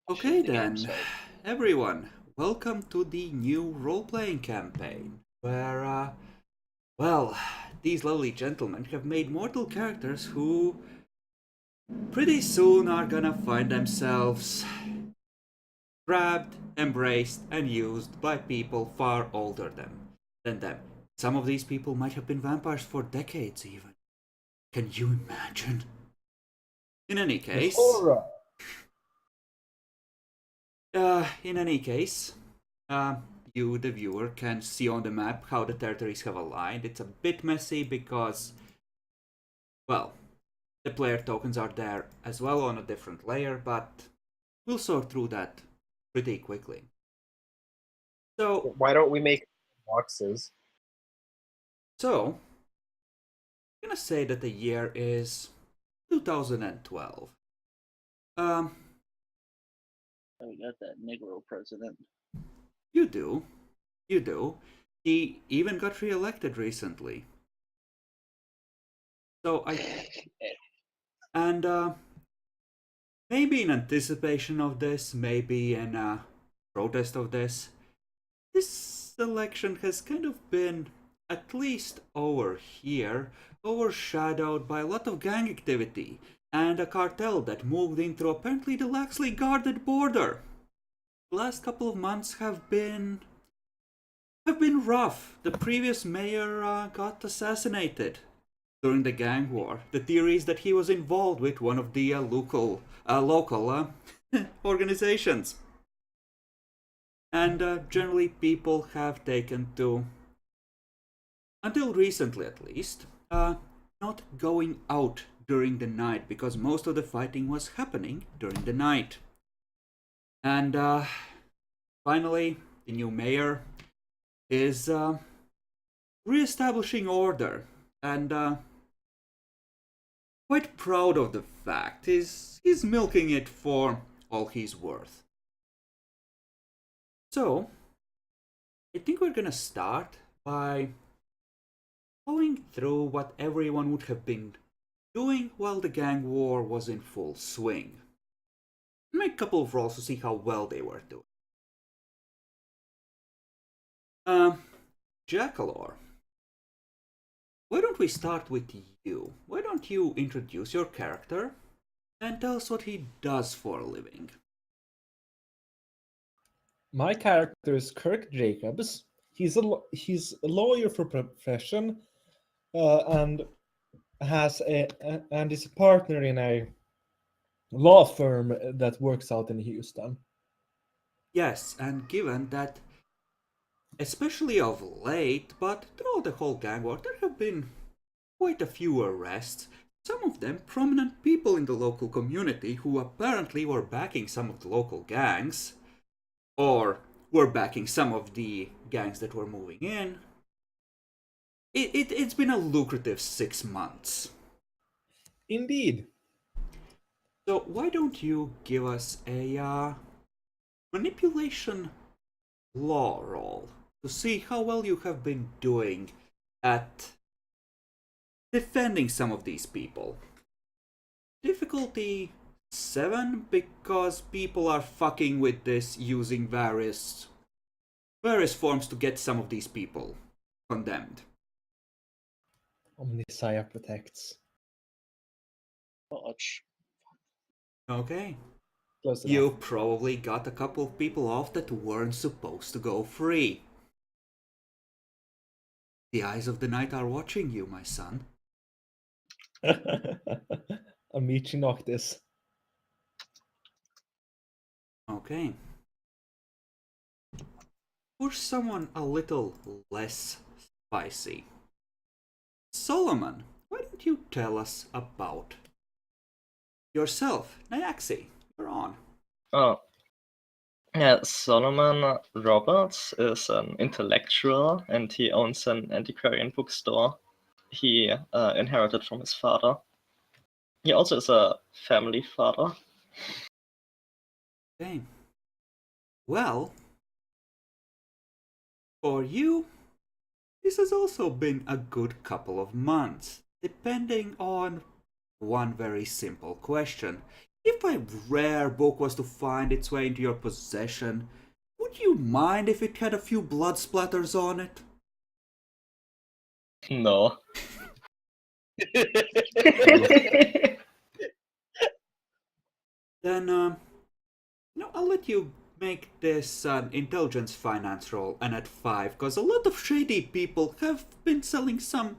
Okay The game then, started. everyone, welcome to the new role-playing campaign, where, well, these lovely gentlemen have made mortal characters who pretty soon are gonna find themselves grabbed, embraced, and used by people far older than them. Some of these people might have been vampires for decades even. Can you imagine? In any The case, horror. In any case, uh, you, the viewer, can see on the map how the territories have aligned. It's a bit messy because, well, the player tokens are there as well on a different layer, but we'll sort through that pretty quickly. So, Why don't we make boxes? so, I'm gonna say that the year is 2012. Um, Oh, we got that Negro president. you do, you do. He even got re-elected recently. So and maybe in anticipation of this, maybe in protest of this, this election has kind of been, at least over here, overshadowed by a lot of gang activity and a cartel that moved in through apparently the laxly guarded border. The last couple of months have been rough. The previous mayor got assassinated during the gang war. The theory is that he was involved with one of the local organizations. And generally, people have taken to, until recently at least, not going out during the night because most of the fighting was happening during the night. And finally, the new mayor is re-establishing order and quite proud of the fact. He's milking it for all he's worth. So, I think we're gonna start by going through what everyone would have been doing while the gang war was in full swing. Make a couple of rolls to see how well they were doing. Um, Jackalor, why don't we start with you? Why don't you introduce your character and tell us what he does for a living? My character is Kirk Jacobs. He's a lawyer for profession, and is a partner in a law firm that works out in Houston. Yes, and given that, especially of late, but throughout the whole gang war, there have been quite a few arrests. Some of them prominent people in the local community who apparently were backing some of the local gangs, or were backing some of the gangs that were moving in. It's been a lucrative 6 months. Indeed. So why don't you give us a manipulation law roll to see how well you have been doing at defending some of these people. Difficulty 7 because people are fucking with this using various forms to get some of these people condemned. Omnisaya protects. Ouch. Okay. Close enough. You probably got a couple of people off that weren't supposed to go free. The eyes of the night are watching you, my son. Amici Noctis. Okay. For someone a little less spicy, Solomon, why don't you tell us about yourself? Nyaxi, you're on. Oh, yeah, Solomon Roberts is an intellectual and he owns an antiquarian bookstore he inherited from his father. He also is a family father. Okay. Well, for you, this has also been a good couple of months, depending on one very simple question. if a rare book was to find its way into your possession, would you mind if it had a few blood splatters on it? No. Then, I'll let you make this an intelligence finance roll and at 5, because a lot of shady people have been selling some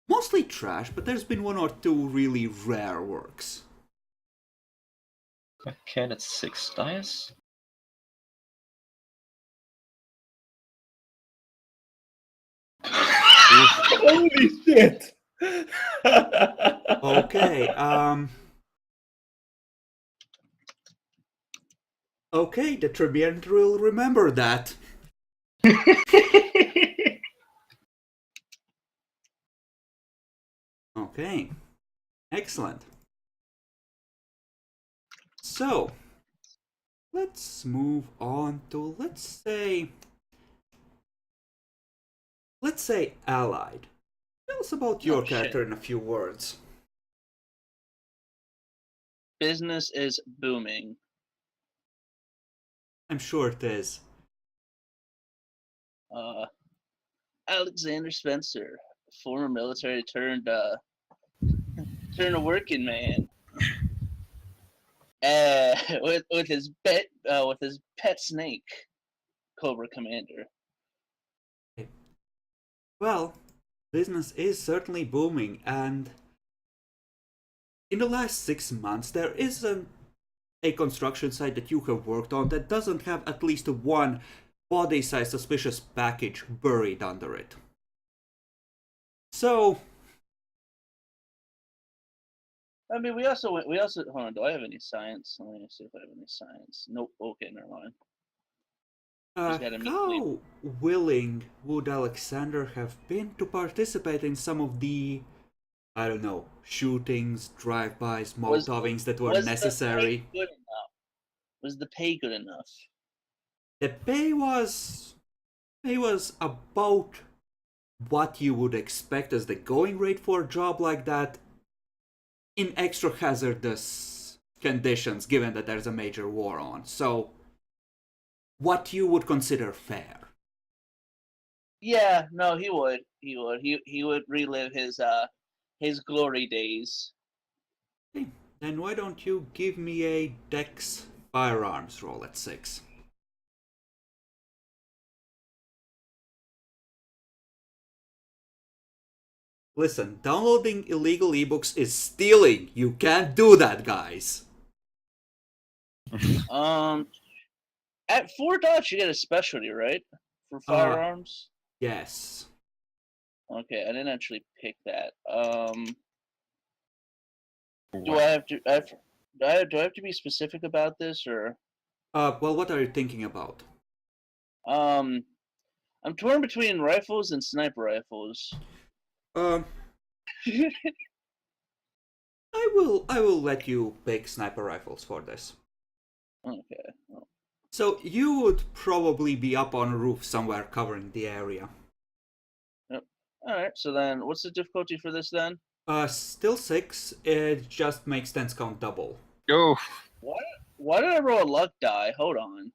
mostly trash, but there's been 1 or 2 really rare works. Okay, that's 6 dice. Holy shit! Okay, okay, the Tribune will remember that. Okay, excellent. So, let's move on to, let's say Allied. Tell us about your character in a few words. Business is booming. I'm sure it is. Alexander Spencer, former military turned a working man. With his pet snake, Cobra Commander. Well, business is certainly booming, and in the last 6 months, there isn't a construction site that you have worked on that doesn't have at least one body-sized suspicious package buried under it. So, I mean, we also hold on. Do I have any science? Let me see if I have any science. Nope. Okay, never mind. how willing would Alexander have been to participate in some of the, I don't know, shootings, drive-bys, Molotovings that were necessary? Was the pay good enough? The pay was about what you would expect as the going rate for a job like that in extra hazardous conditions, given that there's a major war on. So, what you would consider fair. Yeah, no, he would. He would relive his glory days. Okay, then why don't you give me a Dex firearms roll at 6? Listen, downloading illegal ebooks is stealing. You can't do that, guys. At 4 dots, you get a specialty, right? For firearms. Yes. Okay, I didn't actually pick that. Do I have to be specific about this, or? Well, what are you thinking about? I'm torn between rifles and sniper rifles. I will let you pick sniper rifles for this. Okay. So you would probably be up on a roof somewhere covering the area. Yep. All right. So then, what's the difficulty for this then? Still 6. It just makes 10s count double. Oh. Why did I roll a luck die? Hold on.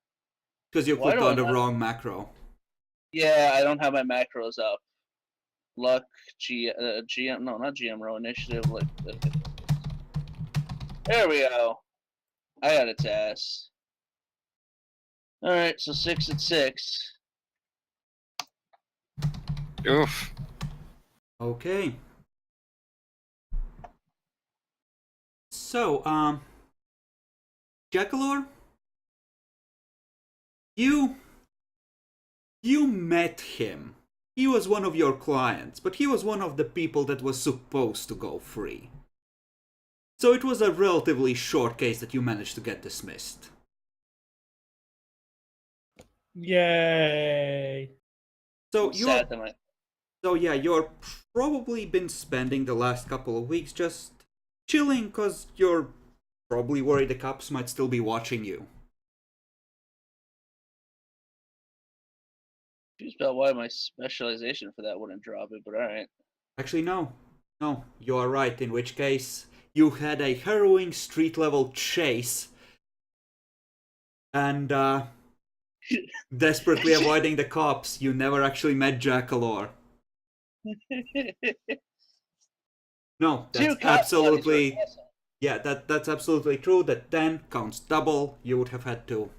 Because you clicked on the wrong macro. Yeah, I don't have my macros up. Luck, GM, no, not GM row, initiative, there we go. I got its ass. Alright, so 6 at 6. Oof. Okay. So, Jackalor, you met him. He was one of your clients, but he was one of the people that was supposed to go free. So it was a relatively short case that you managed to get dismissed. Yay! So you're probably been spending the last couple of weeks just chilling because you're probably worried the cops might still be watching you. Confused about why my specialization for that wouldn't drop it, but alright. Actually, no. No, you are right, in which case you had a harrowing street-level chase, and desperately avoiding the cops, you never actually met Jackalor. No, that's Two cop buddies were absolutely... awesome. Yeah, that's absolutely true. That 10 counts double. You would have had to.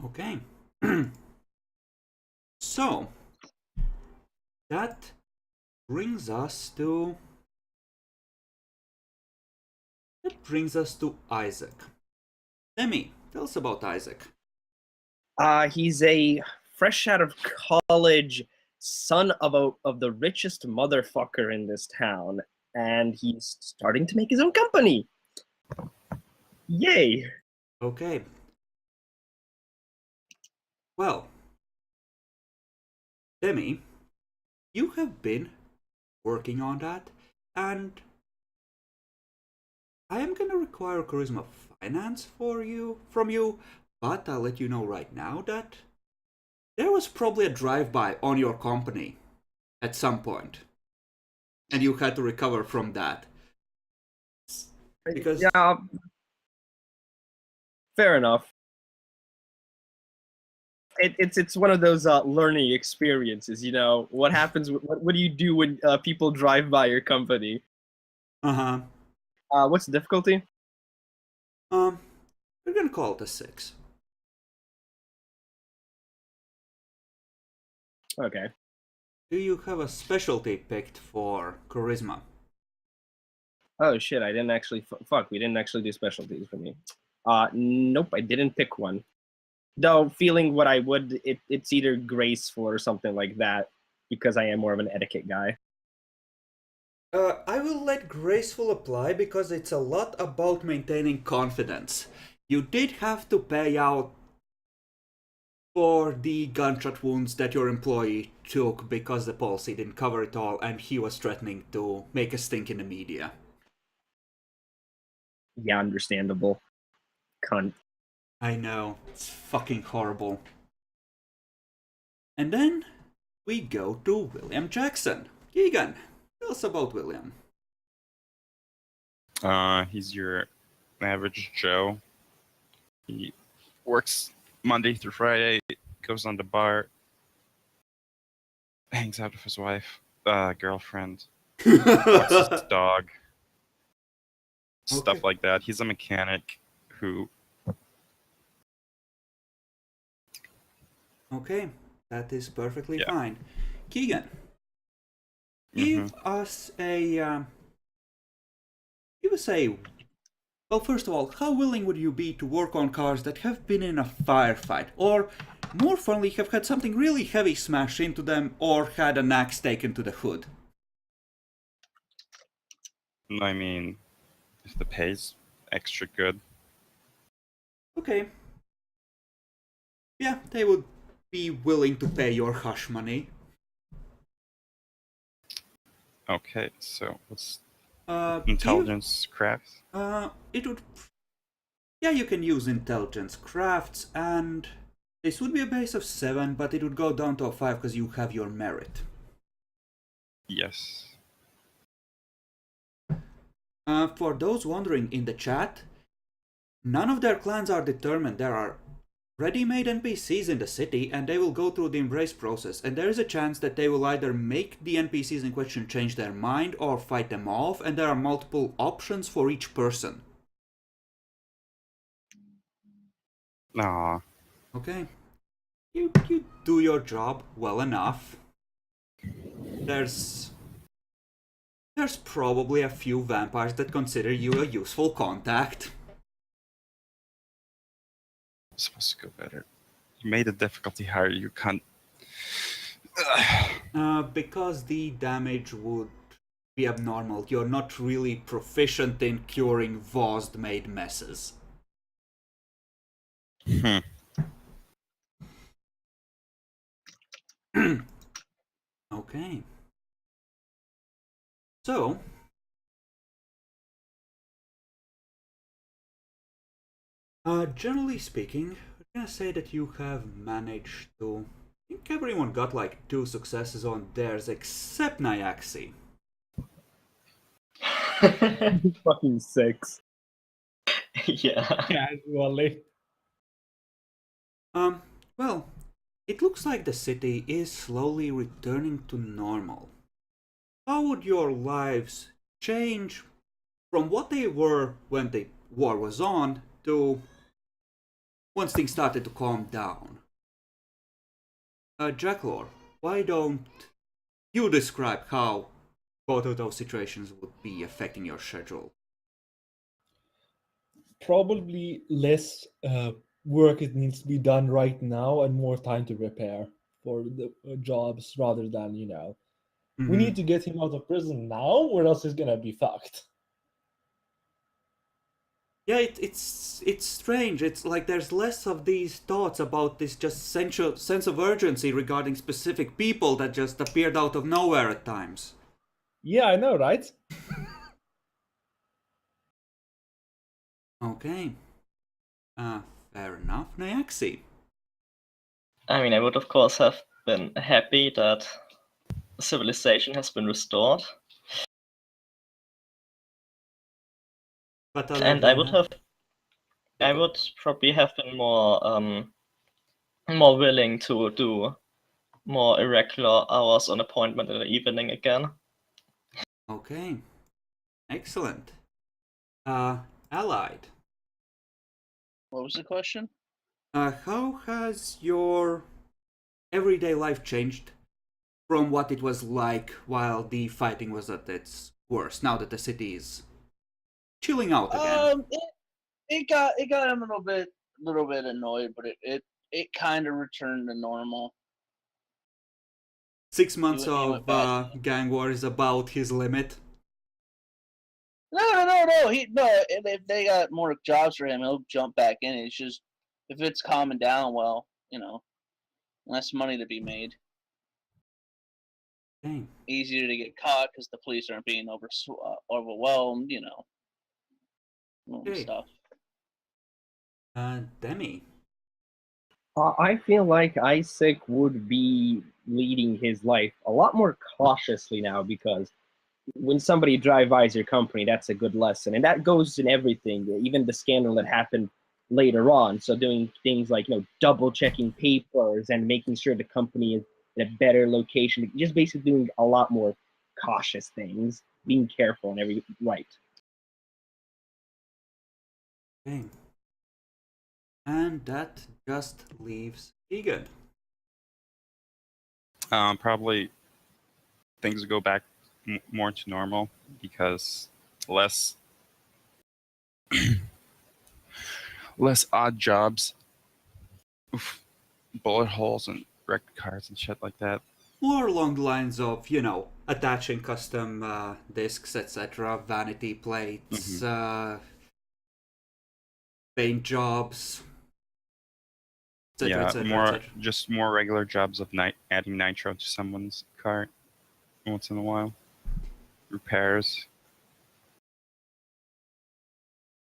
Okay. So, that brings us to... Isaac. Demi, tell us about Isaac. He's a fresh out of college son of the richest motherfucker in this town, and he's starting to make his own company. Yay! Okay. Well, Demi, you have been working on that, and I am gonna require charisma finance from you, but I'll let you know right now that there was probably a drive-by on your company at some point, and you had to recover from that. Because Yeah, fair enough. It's one of those learning experiences, you know. What happens? What do you do when people drive by your company? uh-huh. What's the difficulty? We're gonna call it a 6. Okay. Do you have a specialty picked for charisma? Oh shit! I didn't actually. Fuck, we didn't actually do specialties for me. Nope, I didn't pick one. Though feeling what I would, it's either graceful or something like that, because I am more of an etiquette guy. I will let graceful apply because it's a lot about maintaining confidence. You did have to pay out for the gunshot wounds that your employee took because the policy didn't cover it all and he was threatening to make a stink in the media. Yeah, understandable. Cunt. I know, it's fucking horrible. And then we go to William Jackson. Keegan, tell us about William. He's your average Joe. He works Monday through Friday, goes on the bar, hangs out with his wife, girlfriend, walks his dog, stuff like that. He's a mechanic who... Okay, that is perfectly Yeah. fine. Keegan, give us a... Well, first of all, how willing would you be to work on cars that have been in a firefight? Or, more funnily, have had something really heavy smashed into them or had an axe taken to the hood? I mean, if the pay's extra good. Okay. Yeah, they would be willing to pay your hush money. Okay, so what's Do intelligence crafts? it would... Yeah, you can use intelligence crafts, and this would be a base of 7, but it would go down to a 5 because you have your merit. Yes. For those wondering in the chat, none of their clans are determined. There are ready-made NPCs in the city, and they will go through the embrace process, and there is a chance that they will either make the NPCs in question change their mind or fight them off, and there are multiple options for each person. Aw. Okay. You do your job well enough. There's probably a few vampires that consider you a useful contact. It's supposed to go better. You made the difficulty higher, you can't... Because the damage would be abnormal. You're not really proficient in curing Vossed-made messes. Okay. So, generally speaking, I'm gonna say that you have managed to... I think everyone got like 2 successes on theirs except Nyaxi. Fucking 6. Yeah. Casually. Well, it looks like the city is slowly returning to normal. How would your lives change from what they were when the war was on to once things started to calm down? Jacklor, why don't you describe how both of those situations would be affecting your schedule? Probably less work it needs to be done right now and more time to prepare for the jobs rather than, we need to get him out of prison now or else he's gonna be fucked. Yeah, it's strange. It's like there's less of these thoughts about this just sense of urgency regarding specific people that just appeared out of nowhere at times. Yeah, I know, right? Okay. Fair enough. Nyaxi. I mean, I would of course have been happy that civilization has been restored, But other and I than would that, have, yeah, I would probably have been more willing to do more irregular hours on appointment in the evening again. okay. Excellent. Allied. What was the question? How has your everyday life changed from what it was like while the fighting was at its worst, now that the city is chilling out again? It got him a little bit annoyed, but it kind of returned to normal. 6 months He of went back. gang war is about his limit. No. If they got more jobs for him, he'll jump back in. It's just if it's calming down, well, less money to be made. Dang. Easier to get caught because the police aren't being overwhelmed. Okay. Stuff. Demi. I feel like Isaac would be leading his life a lot more cautiously now because when somebody drive-bys your company, that's a good lesson. And that goes in everything, even the scandal that happened later on. So doing things like, double checking papers and making sure the company is in a better location, just basically doing a lot more cautious things, being careful in every right. Dang. And that just leaves Egan. Probably things go back more to normal because less less odd jobs, bullet holes and wrecked cars and shit like that. More along the lines of, attaching custom discs, etc., vanity plates, paint jobs, etc., Yeah, etc., more etc. just more regular jobs of adding nitro to someone's car once in a while. Repairs.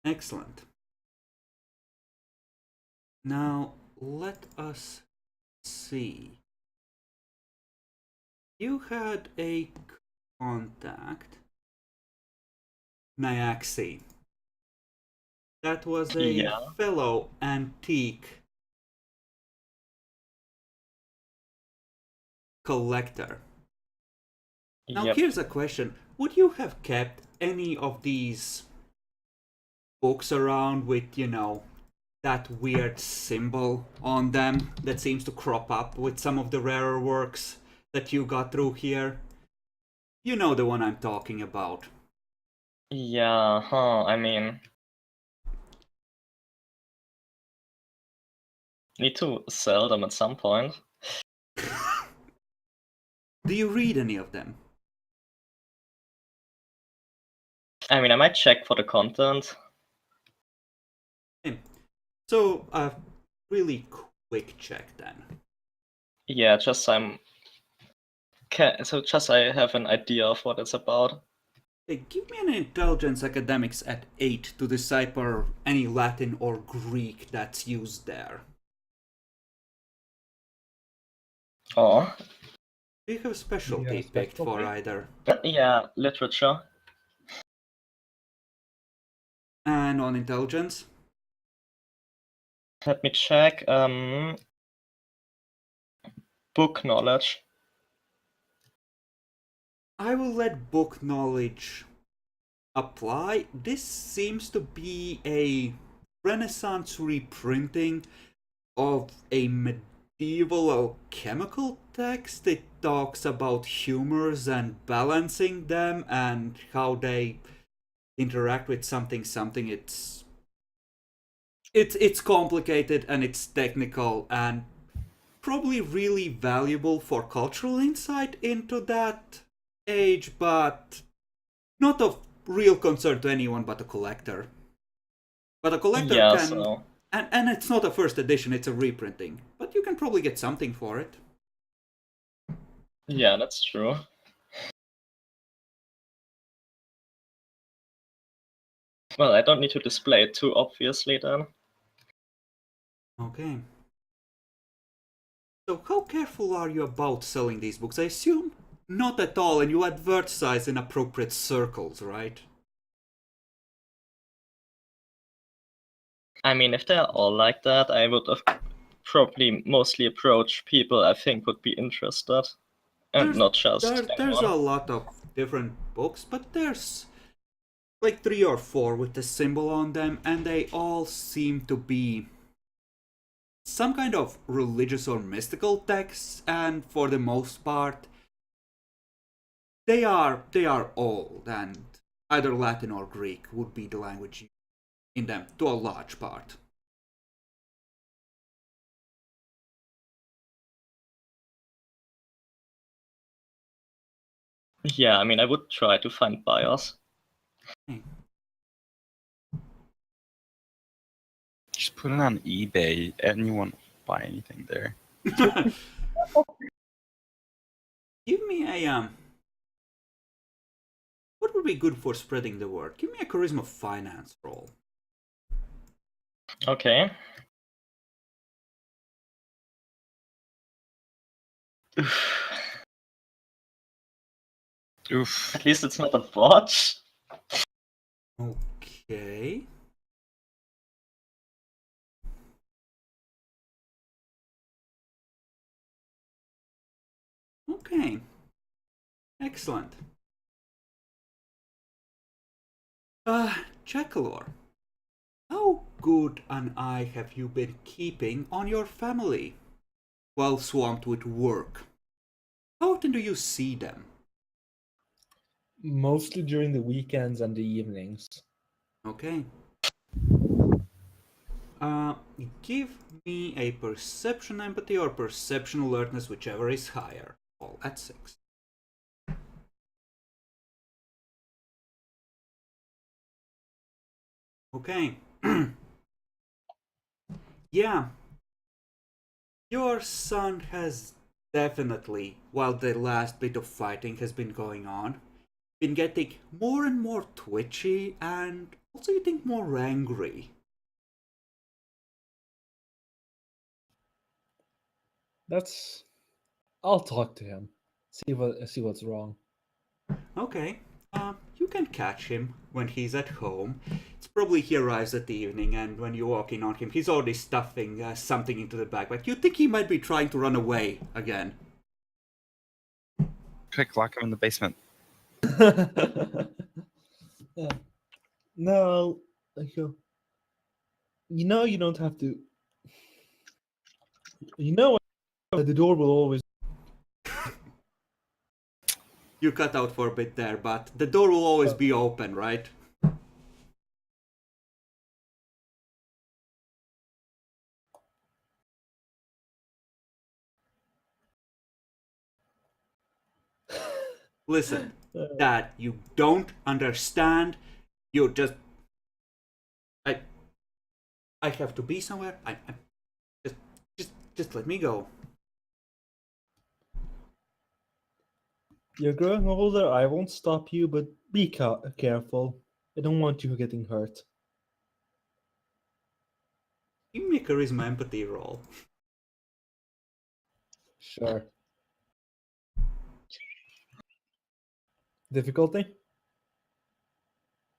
Excellent. Now, let us see. You had a contact, Nyaxi. That was a Yeah. fellow antique collector. Now, Yep. here's a question. Would you have kept any of these books around with, that weird symbol on them that seems to crop up with some of the rarer works that you got through here? You know the one I'm talking about. Yeah, I mean, need to sell them at some point. Do you read any of them? I mean, I might check for the content. So, a really quick check then. Yeah, just so I have an idea of what it's about. Hey, give me an intelligence academics at 8 to decipher any Latin or Greek that's used there. Oh, Do you have a specialty Yeah, picked for specialty? either? yeah, literature. And on intelligence? Let me check. Book knowledge. I will let book knowledge apply. This seems to be a Renaissance reprinting of a medieval alchemical text. It talks about humors and balancing them and how they interact with something. It's complicated and it's technical and probably really valuable for cultural insight into that age, but not of real concern to anyone but a collector. But a collector Yeah, can, so and it's not a first edition; it's a reprinting. But you can probably get something for it. yeah, that's true. Well, I don't need to display it too obviously then. Okay. So how careful are you about selling these books? I assume not at all, and you advertise in appropriate circles, right? I mean, if they're all like that, I would have probably mostly approach people I think would be interested, and There's not just there's a anyone. lot of different books, but there's like 3 or 4 with the symbol on them, and they all seem to be some kind of religious or mystical texts, and for the most part, they are old, and either Latin or Greek would be the language in them to a large part. Yeah, I mean, I would try to find buyers. Okay. Just put it on eBay. Anyone will buy anything there. Give me a. What would be good for spreading the word? Give me a charisma finance roll. Okay. Oof. At least it's not a watch. Okay. Okay. Excellent. Chekalor, how good an eye have you been keeping on your family while swamped with work? How often do you see them? Mostly during the weekends and the evenings. Okay. Give me a perception empathy or perception alertness, whichever is higher. All at 6. Okay. Yeah, your son has definitely, while the last bit of fighting has been going on, been getting more and more twitchy and also getting more angry. That's. I'll talk to him. See what's wrong. Okay, you can catch him when he's at home. It's probably he arrives at the evening, and when you walk in on him, he's already stuffing something into the backpack. You think he might be trying to run away again. Quick, lock him in the basement. Yeah. No, you know you don't have to. You know the door will always. You cut out for a bit there, but the door will always be open, right? Listen, Dad, you don't understand. You just. I. I have to be somewhere. I just let me go. You're growing older. I won't stop you, but be careful. I don't want you getting hurt. Give me a charisma empathy roll. Sure. Difficulty?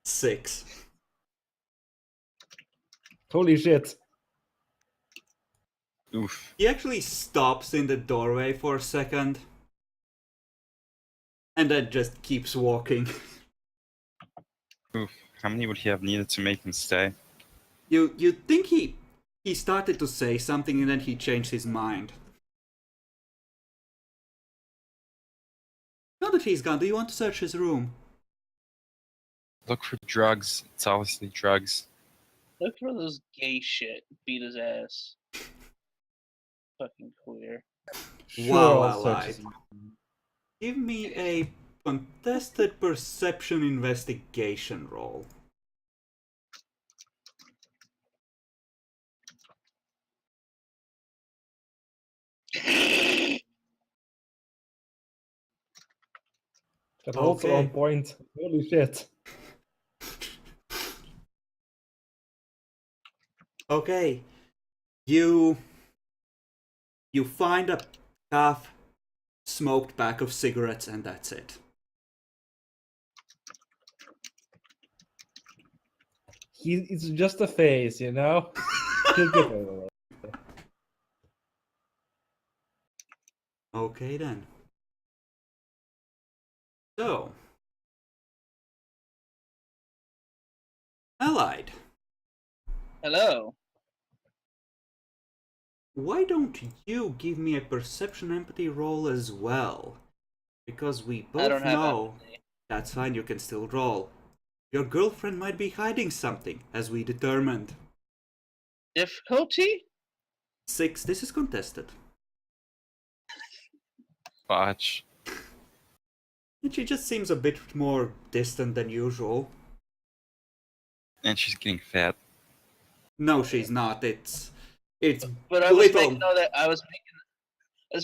6. Holy shit. Oof. He actually stops in the doorway for a second. And then just keeps walking. Oof. How many would he have needed to make him stay? You'd think he started to say something and then he changed his mind. Now that he's gone, do you want to search his room? Look for drugs. It's obviously drugs. Look for those gay shit. Beat his ass. Fucking queer. Sure, Wow, I'll search Allied. his- Give me a contested perception investigation roll. That rolls are on Okay. point. Holy shit. Okay. You find a half smoked pack of cigarettes and that's it. It's just a phase, you know? He'll get over it. Okay then. So, Allied, Hello. why don't you give me a perception empathy roll as well? Because we I don't both have know. empathy. That's fine, you can still roll. Your girlfriend might be hiding something, as we determined. Difficulty? 6, this is contested. Botch. And she just seems a bit more distant than usual. And she's getting fat. No, she's not. It's But I was little. making all that. I was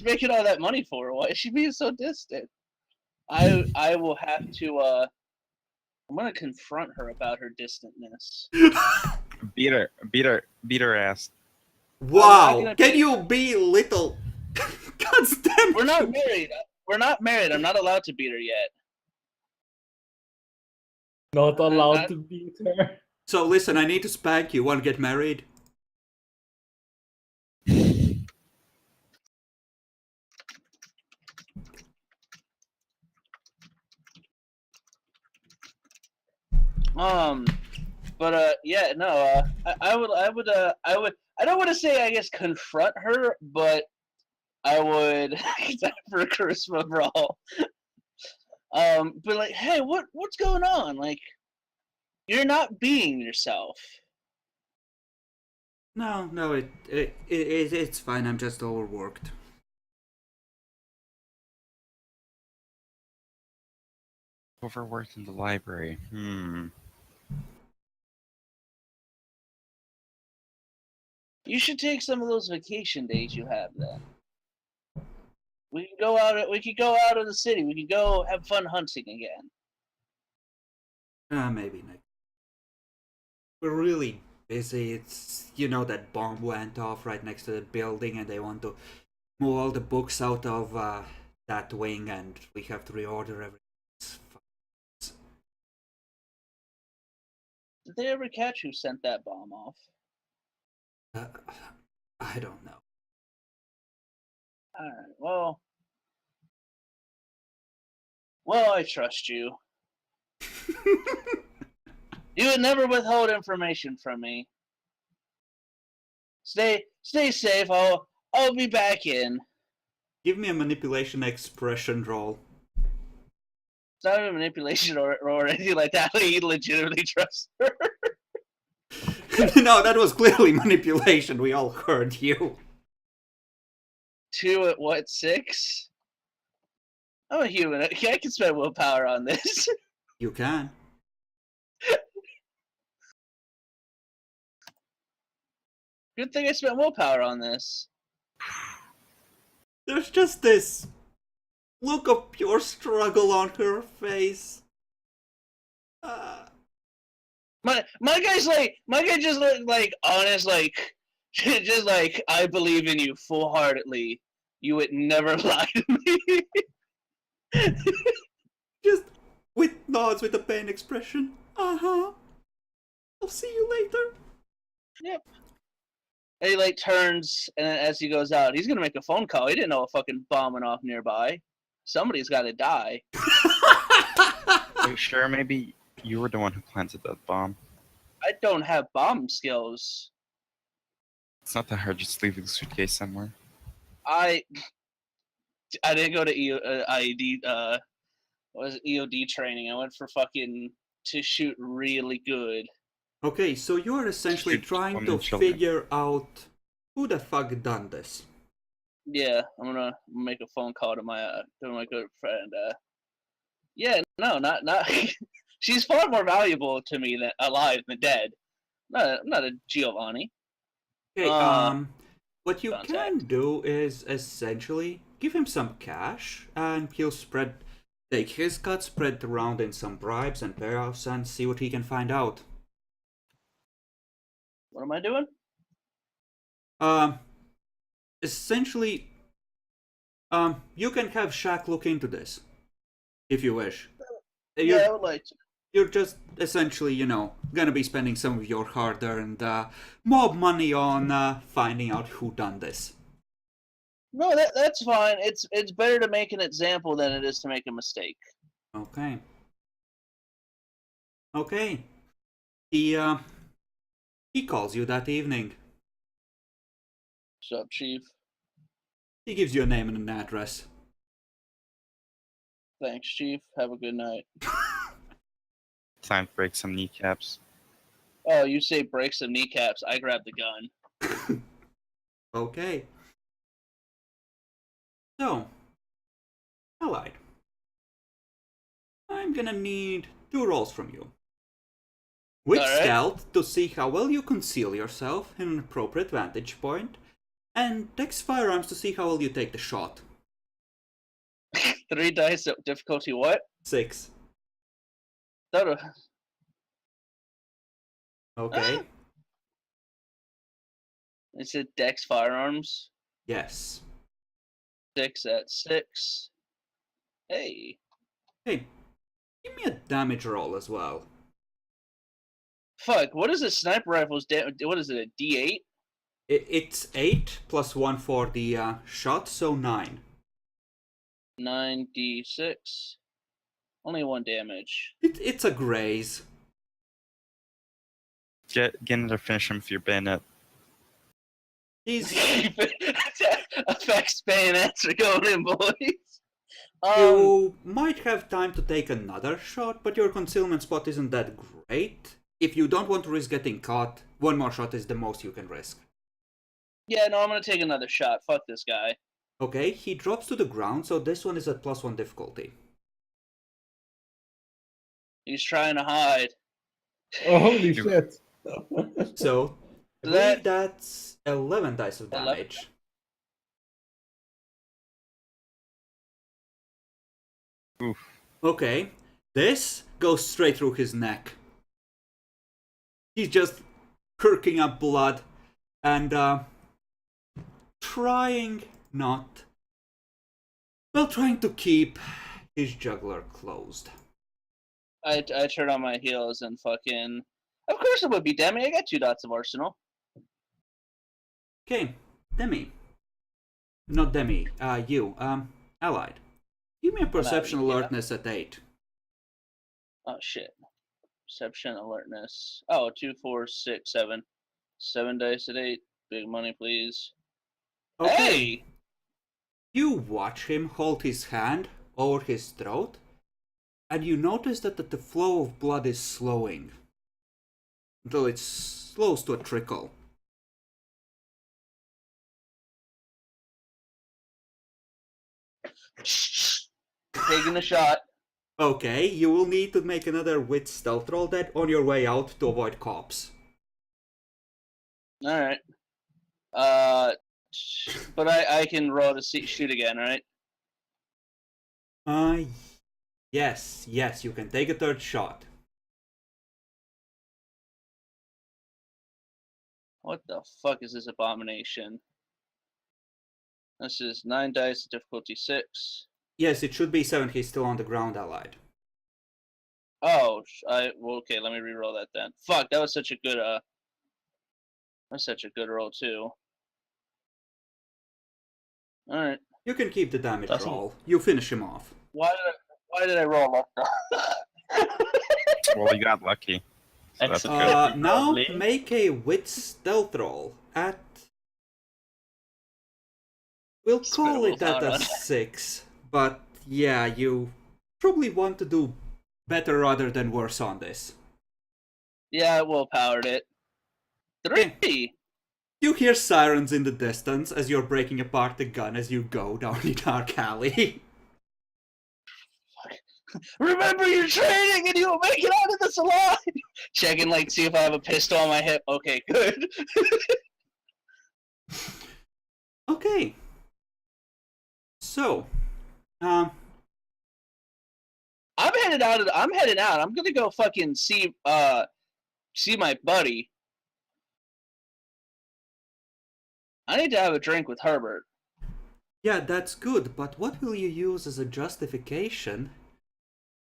making all that money for her. Why is she being so distant? I will have to. I'm gonna confront her about her distantness. Beat her ass. Wow! gonna Can be- you be little? God damn We're not you. married. We're not married. I'm not allowed to beat her yet. Not allowed I- to beat her. So listen, I need to spank you. Want to get married? But yeah, no. I would. I don't want to say, I guess, confront her, but I would for a charisma brawl. But like, hey, what's going on? Like, you're not being yourself. No, it's fine. I'm just overworked. Overworked in the library. You should take some of those vacation days you have then. We can go out. We could go out of the city. We could go have fun hunting again. Maybe next. We're really busy. It's that bomb went off right next to the building, and they want to move all the books out of that wing, and we have to reorder everything. Did they ever catch who sent that bomb off? I don't know. All right. Well, I trust you. You would never withhold information from me. Stay safe. I'll be back in. Give me a manipulation expression roll. It's not even manipulation or anything like that. He legitimately trusts her. No, that was clearly manipulation. We all heard you. 2 at what, 6? I'm a human. I can spend willpower on this. You can. Good thing I spent willpower on this. There's just this look of pure struggle on her face. My guy just like honest, like just like, I believe in you full-heartedly. You would never lie to me. Just with nods with a pain expression. Uh-huh. I'll see you later. Yep. And he like turns, and then as he goes out, he's gonna make a phone call. He didn't know a fucking bomb went off nearby. Somebody's got to die. Are you sure maybe you were the one who planted that bomb? I don't have bomb skills. It's not that hard, just leave the suitcase somewhere. I didn't go to IED. What was it, EOD training? I went for fucking to shoot really good. Okay, so you are essentially Shoot trying women to and children. figure out who the fuck done this. Yeah, I'm gonna make a phone call to my good friend. Yeah, no, not. She's far more valuable to me than alive than dead. Not a Giovanni. Okay, what you Contact. can do is essentially give him some cash, and he'll take his cut, spread around in some bribes and payoffs, and see what he can find out. What am I doing? Essentially, you can have Shaq look into this, if you wish. Yeah, I would like to. You're just essentially, gonna be spending some of your hard-earned mob money on finding out who done this. No, that's fine. It's better to make an example than it is to make a mistake. Okay. Okay. He calls you that evening. What's up, Chief? He gives you a name and an address. Thanks, Chief. Have a good night. Time to break some kneecaps. Oh, you say break some kneecaps. I grab the gun. Okay. So, Allied. I'm gonna need 2 rolls from you. With All right. stealth to see how well you conceal yourself in an appropriate vantage point, and Dex firearms to see how well you take the shot. 3 dice at difficulty what? 6. That Okay. Is it Dex firearms? Yes. 6 at 6. Hey. Hey, give me a damage roll as well. Fuck, what is a sniper rifle's what is it, a D8? It's 8 plus 1 for the shot, so 9. 9d6. Only 1 damage. It's a graze. Get in there, finish him with your bayonet. He's Effects bayonets are going in, boys. You might have time to take another shot, but your concealment spot isn't that great. If you don't want to risk getting caught, 1 more shot is the most you can risk. Yeah, no, I'm gonna take another shot. Fuck this guy. Okay, he drops to the ground, so this one is at +1 difficulty. He's trying to hide. Oh, holy shit. So, I believe that's 11 dice of 11. damage. Oof. Okay, this goes straight through his neck. He's just perking up blood and trying to keep his jugular closed. I turn on my heels and fucking. Of course it would be Demi. I got 2 dots of arsenal. Okay, Demi. Not Demi, you, Allied. Give me a perception Allied, yeah. alertness at 8. Oh shit. Perception alertness. Oh, 2, 4, 6, 7. 7 dice at 8. Big money, please. Okay. Hey! You watch him hold his hand over his throat, and you notice that the flow of blood is slowing until it slows to a trickle. Taking a shot. Okay, you will need to make another wit stealth roll that on your way out to avoid cops. Alright. But I can roll to shoot again, right? Yes, you can take a 3rd shot. What the fuck is this abomination? This is 9 dice, difficulty 6. Yes, it should be 7, he's still on the ground, Allied. Oh, well, okay, let me re-roll that then. Fuck, that was such a good, That's such a good roll too. All right. You can keep the damage Doesn't- roll. You finish him off. Why did I roll like that? Well, you got lucky. So that's Excellent. good. Now Probably. make a wit stealth roll at. We'll Spit a call it at willpower a on it. 6, but yeah, you probably want to do better rather than worse on this. Yeah, I willpowered it. 3. You hear sirens in the distance as you're breaking apart the gun as you go down the dark alley. Remember your training, and you'll make it out of this alive. Checking, like, see if I have a pistol on my hip. Okay, good. Okay. So, I'm headed out. I'm heading out. I'm gonna go fucking see my buddy. I need to have a drink with Herbert. yeah, that's good, but what will you use as a justification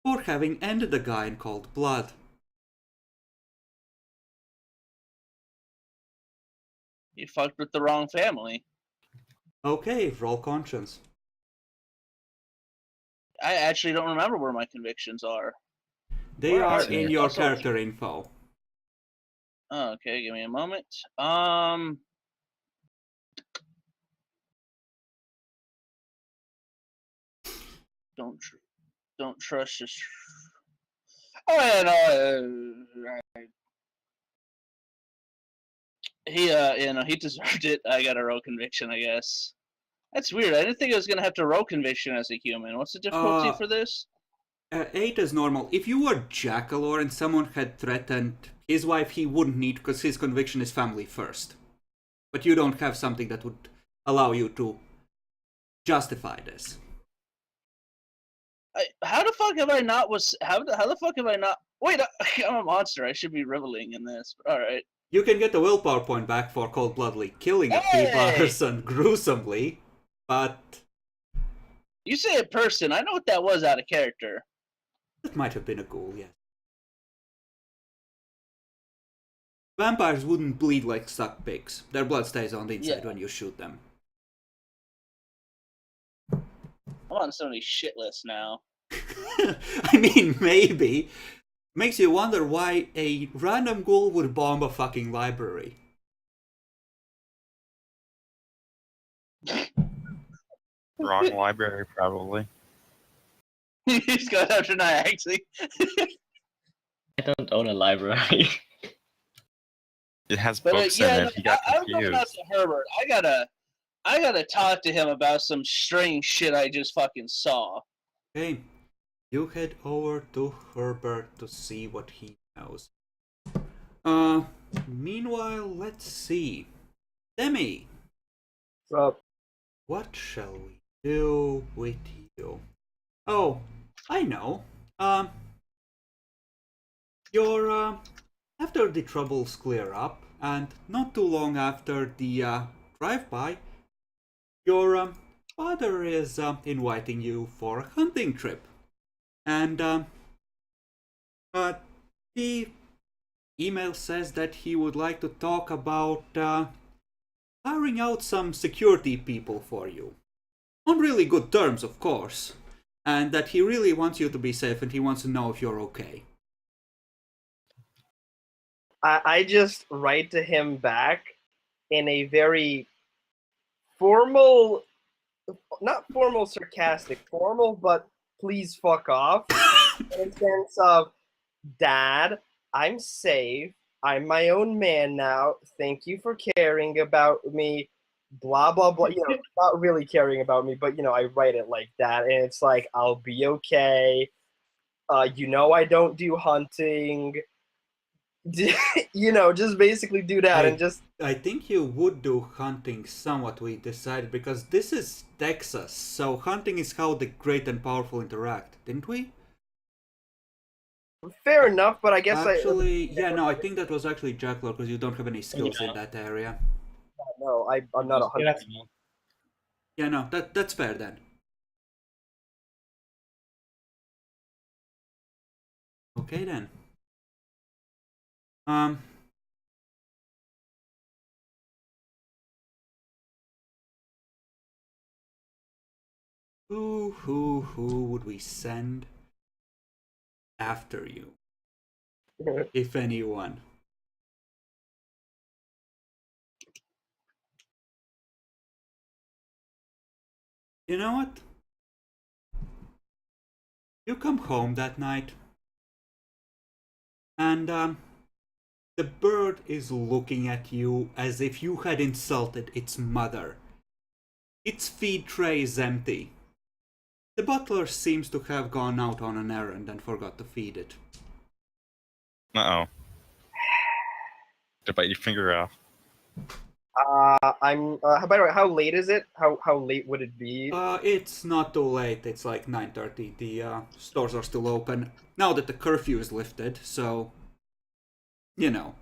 for having ended the guy in cold blood? You fucked with the wrong family. Okay, roll conscience. I actually don't remember where my convictions are. They Where are are in they? your Also- character info. Oh, okay, give me a moment. Don't trust this. Oh yeah, no. He deserved it. I got a roll conviction, I guess. That's weird. I didn't think I was gonna have to roll conviction as a human. What's the difficulty for this? 8 is normal. If you were Jackalor and someone had threatened his wife, he wouldn't need because his conviction is family first. But you don't have something that would allow you to justify this. How the fuck have I not how the fuck have I not? Wait, I'm a monster. I should be reveling in this. All right. You can get a willpower point back for cold-bloodedly killing a Hey! person gruesomely, but You say a person. I know what that was out of character. that might have been a ghoul, yes. Vampires wouldn't bleed like stuck pigs. Their blood stays on the inside Yeah. when you shoot them. I'm on somebody's shit list now. I mean, maybe. Makes you wonder why a random ghoul would bomb a fucking library. Wrong library, probably. He's got after Niagara. I don't own a library. It has But books yeah, in it. He got I'm going out confused. to Herbert. I gotta talk to him about some strange shit I just fucking saw. Okay, you head over to Herbert to see what he knows. Meanwhile, let's see. Demi, So, what shall we do with you? Oh, I know. You're, after the troubles clear up, and not too long after the, drive-by, your, father is, inviting you for a hunting trip. And, the email says that he would like to talk about, hiring out some security people for you. On really good terms, of course. And that he really wants you to be safe and he wants to know if you're okay. I just write to him back in a very formal, not formal, sarcastic, formal, but please fuck off. In the sense of, Dad, I'm safe. I'm my own man now. Thank you for caring about me. Blah, blah, blah. You know, not really caring about me, but, you know, I write it like that. And it's like, I'll be okay. You know, I don't do hunting. You know, just basically do that and just. I think you would do hunting somewhat, we decided, because this is Texas, so hunting is how the great and powerful interact, didn't we? Fair enough, but I guess Actually, yeah, no, I think that was actually Jackler, because you don't have any skills in Yeah. that area. no, I'm not a hunter. Yeah, no, that's fair then. Okay then. Who would we send after you? If anyone. You know what? You come home that night, and the bird is looking at you as if you had insulted its mother. Its feed tray is empty. The butler seems to have gone out on an errand and forgot to feed it. Uh-oh. To bite your finger off. I'm. By the way, how late is it? How late would it be? It's not too late. It's like 9:30. The stores are still open now that the curfew is lifted. So, you know.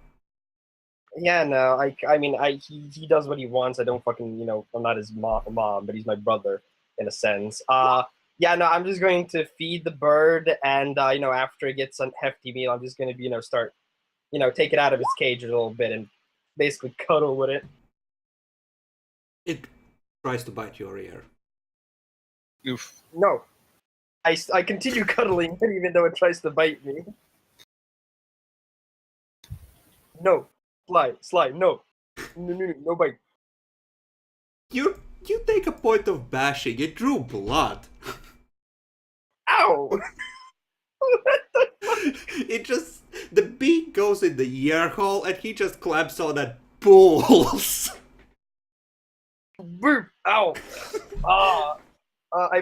Yeah, no. I mean, he does what he wants. I don't fucking, I'm not his mom, but he's my brother in a sense. Yeah, no. I'm just going to feed the bird, and after it gets a hefty meal, I'm just gonna start, take it out of its cage a little bit and basically cuddle with it. It tries to bite your ear. Oof. No, I continue cuddling it even though it tries to bite me. No, slide, no, no bite. You take a point of bashing. It drew blood. Ow! It just the beak goes in the ear hole and he just clamps on at balls. Boop! Ow! I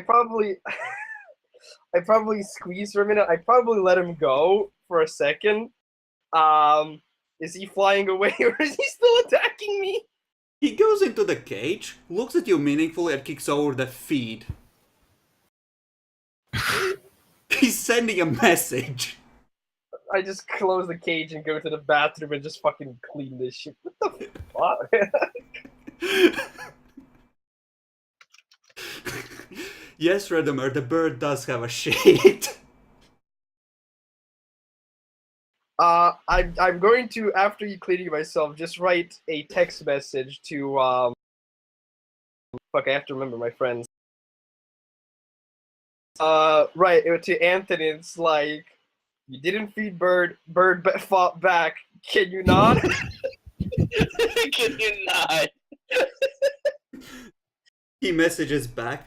probably squeeze for a minute. I probably let him go for a second. Is he flying away or is he still attacking me? He goes into the cage, looks at you meaningfully, and kicks over the feed. He's sending a message. I just close the cage and go to the bathroom and just fucking clean this shit. What the fuck? Yes, Redemer, the bird does have a shade. I'm going to, after you cleaning myself, just write a text message to fuck, I have to remember my friends. Right, to Anthony, it's like, you didn't feed bird fought back. Can you not? Can you not? He messages back,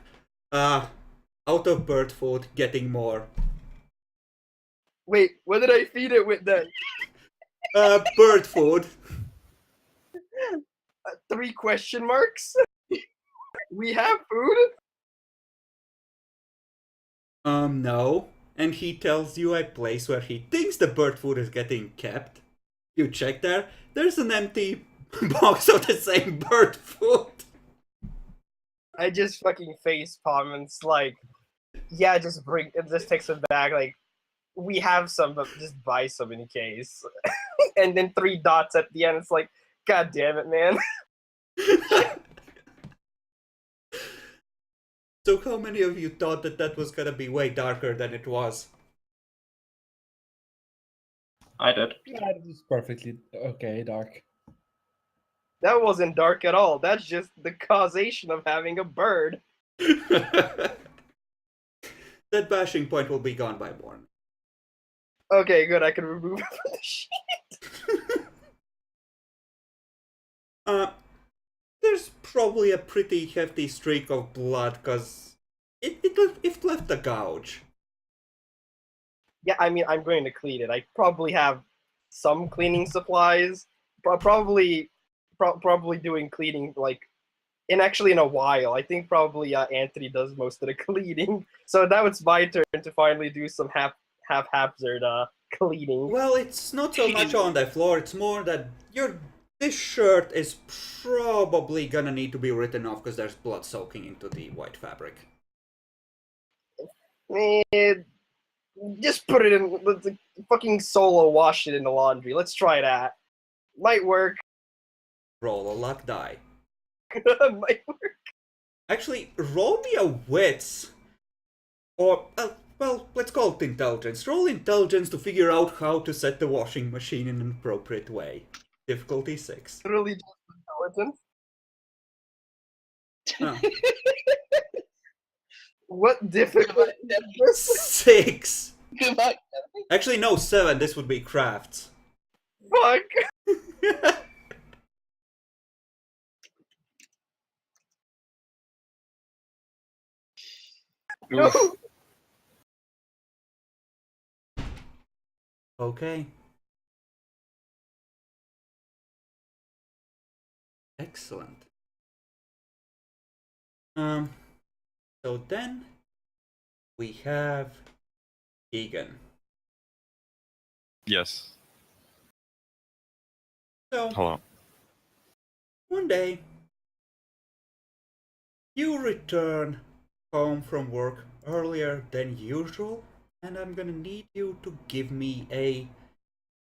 out of bird food, getting more. Wait, what did I feed it with then? Bird food. 3 question marks? We have food? No. And he tells you a place where he thinks the bird food is getting kept. You check there, there's an empty box of the same bird food. I just fucking face palm and it's like, yeah, just take some back. Like, we have some, but just buy some in case. And then 3 dots at the end. It's like, god damn it, man. So how many of you thought that was gonna be way darker than it was? I did. Yeah, it was perfectly okay, dark. That wasn't dark at all. That's just the causation of having a bird. That bashing point will be gone by morning. Okay, good. I can remove it from the sheet. There's probably a pretty hefty streak of blood, cause it left a gouge. Yeah, I mean, I'm going to clean it. I probably have some cleaning supplies. Probably doing cleaning like in a while. I think probably Anthony does most of the cleaning. So now it's my turn to finally do some haphazard cleaning. Well, it's not so much on the floor. It's more that this shirt is probably gonna need to be written off because there's blood soaking into the white fabric. Man, just put it in. Let's fucking solo wash it in the laundry. Let's try that. Might work. Roll a luck die. Might work. Actually, roll me a wits. Or, well, let's call it intelligence. Roll intelligence to figure out how to set the washing machine in an appropriate way. Difficulty 6. Literally just intelligence. Oh. What difficult is this? 6. Goodbye. Actually, no, 7. This would be crafts. Fuck. No. Oof. Okay. Excellent. So then we have Egan. Yes. So Hello. one day you return home from work earlier than usual, and I'm gonna need you to give me a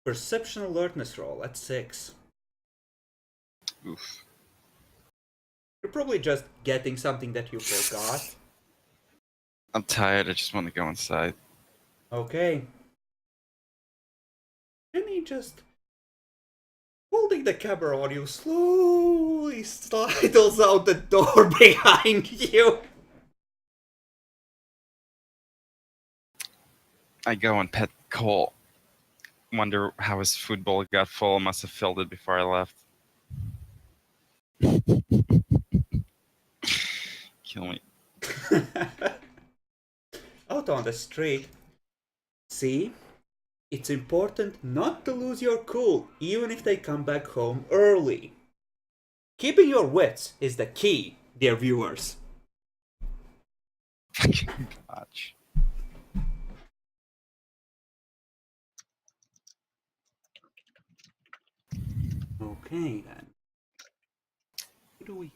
perception alertness roll at 6. Oof. You're probably just getting something that you forgot. I'm tired. I just want to go inside. Okay. Then he just, holding the camera on you, slowly sidles out the door behind you. I go and pet Cole. Wonder how his food bowl got full. Must have filled it before I left. Kill me. Out on the street. See? It's important not to lose your cool, even if they come back home early. Keeping your wits is the key, dear viewers. Fucking botch. Okay then. Who do we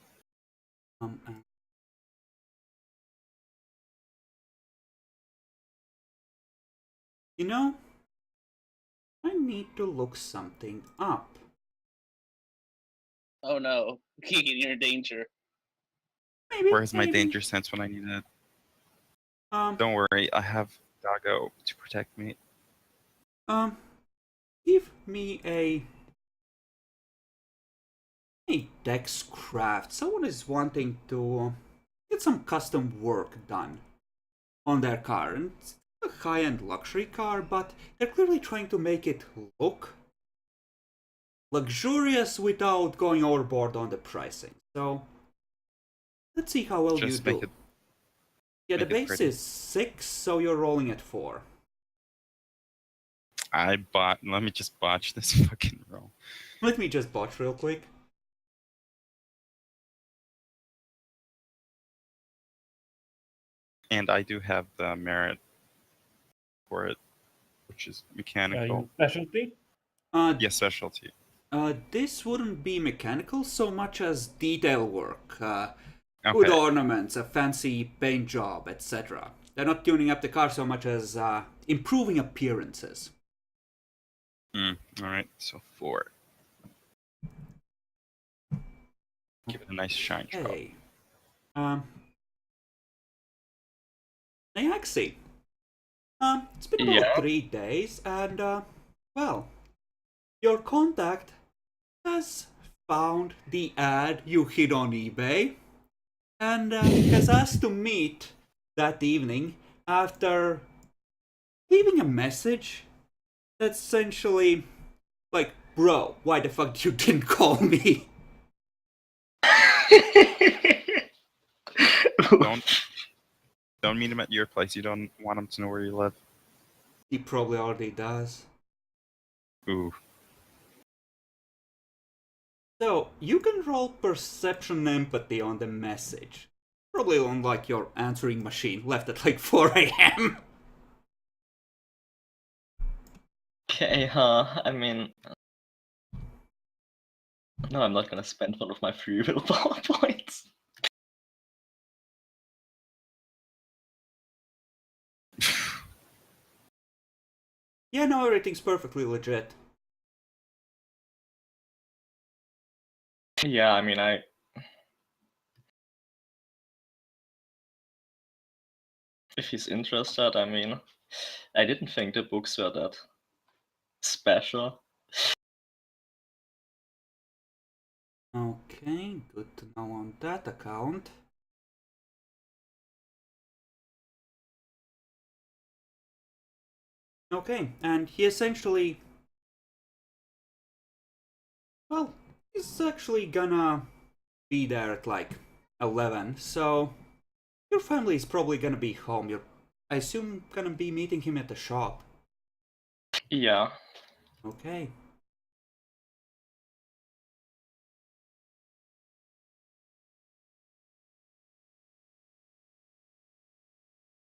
You know, I need to look something up. Oh no, Keegan, you're in danger. Where's my maybe. danger sense when I need it? Um, Don't worry, I have Doggo to protect me. Give me a Dex craft. Someone is wanting to get some custom work done on their car. And it's a high-end luxury car, but they're clearly trying to make it look luxurious without going overboard on the pricing. So let's see how well you Just do. make it. Yeah, the make it base pretty. is 6, so you're rolling at 4. Let me just botch this fucking roll. Let me just botch real quick. And I do have the merit for it, which is mechanical. Specialty? Yes, specialty. This wouldn't be mechanical so much as detail work. Okay. Good ornaments, a fancy paint job, etc. They're not tuning up the car so much as improving appearances. Alright, so 4. Give it a nice shine drop. Hey. Nayaxi. It's been about Yeah. 3 days, and, well, your contact has found the ad you hid on eBay, and has asked to meet that evening after leaving a message that's essentially like, bro, why the fuck you didn't call me? Don't meet him at your place. You don't want him to know where you live. He probably already does. Ooh. So, you can roll perception empathy on the message. Probably on like your answering machine left at like 4 a.m. Okay, I mean, no, I'm not gonna spend one of my free willpower points. Yeah, no, everything's perfectly legit. Yeah, I mean, if he's interested, I mean, I didn't think the books were that special. Okay, good to know on that account. Okay, and he essentially... Well, he's actually gonna be there at like 11, so your family is probably gonna be home. You're, I assume, gonna be meeting him at the shop. Yeah. Okay.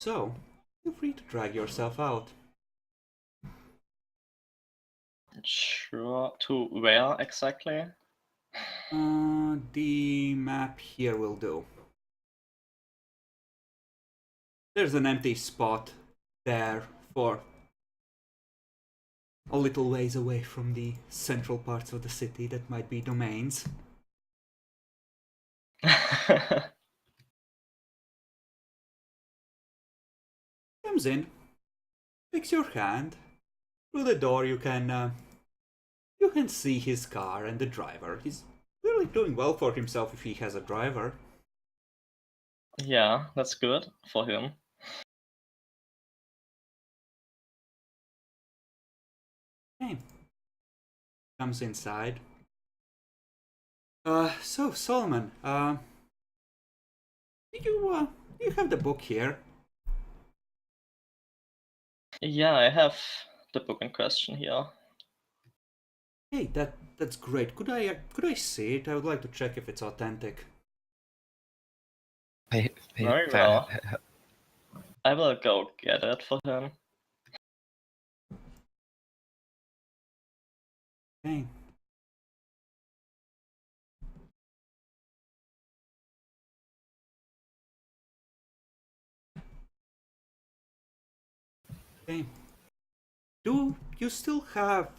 So, feel free to drag yourself out. Sure. To where exactly? The map here will do. There's an empty spot there for a little ways away from the central parts of the city that might be domains. Comes in, takes your hand. Through the door you can see his car and the driver. He's really doing well for himself if he has a driver. Yeah, that's good for him. Okay. Comes inside. So Solomon, do you have the book here? Yeah, I have the book in question here. Hey, that's great. Could I see it? I would like to check if it's authentic. Very well. I will go get it for him. Okay. Okay. Do you still have...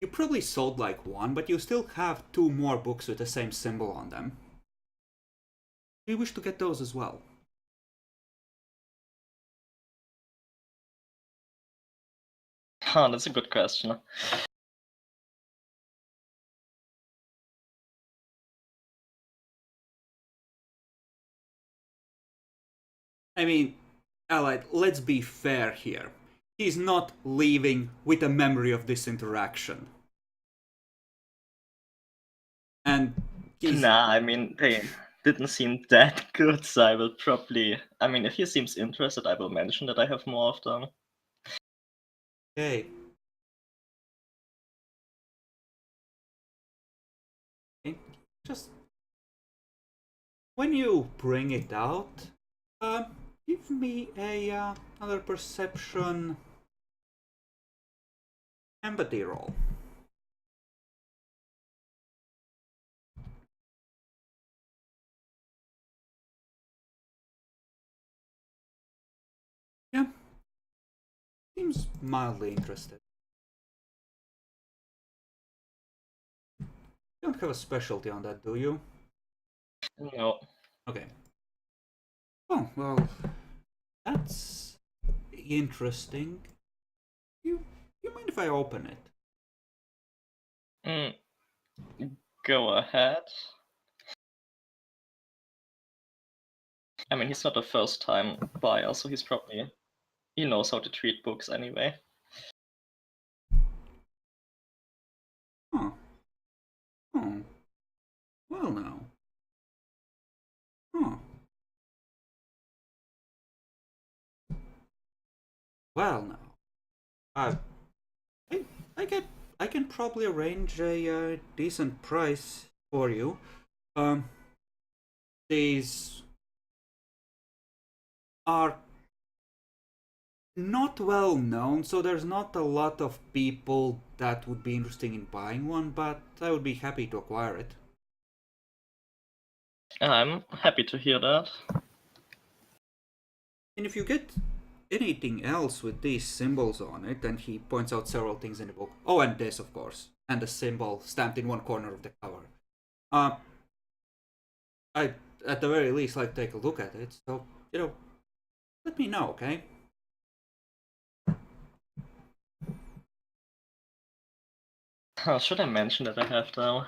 You probably sold like one, but you still have two more books with the same symbol on them. Do you wish to get those as well? Huh, that's a good question. I mean, Allied, let's be fair here. He's not leaving with a memory of this interaction. And he's... Nah, I mean, they didn't seem that good, so I will probably... I mean, if he seems interested, I will mention that I have more of them. Okay. Okay. Just... When you bring it out, give me a another perception empathy roll. Yeah. Seems mildly interested. You don't have a specialty on that, do you? No. Okay. Oh, well, that's interesting. You mind if I open it? Go ahead. I mean, he's not a first-time buyer, so he's probably... He knows how to treat books anyway. Huh. Oh. Well now. Huh. Well now. I I get I can probably arrange a decent price for you. These are not well known, so there's not a lot of people that would be interested in buying one, but I would be happy to acquire it. I'm happy to hear that. And if you get anything else with these symbols on it, and he points out several things in the book. Oh, and this, of course, and the symbol stamped in one corner of the cover. I, at the very least, like to take a look at it. So, let me know, okay? Should I mention that I have them?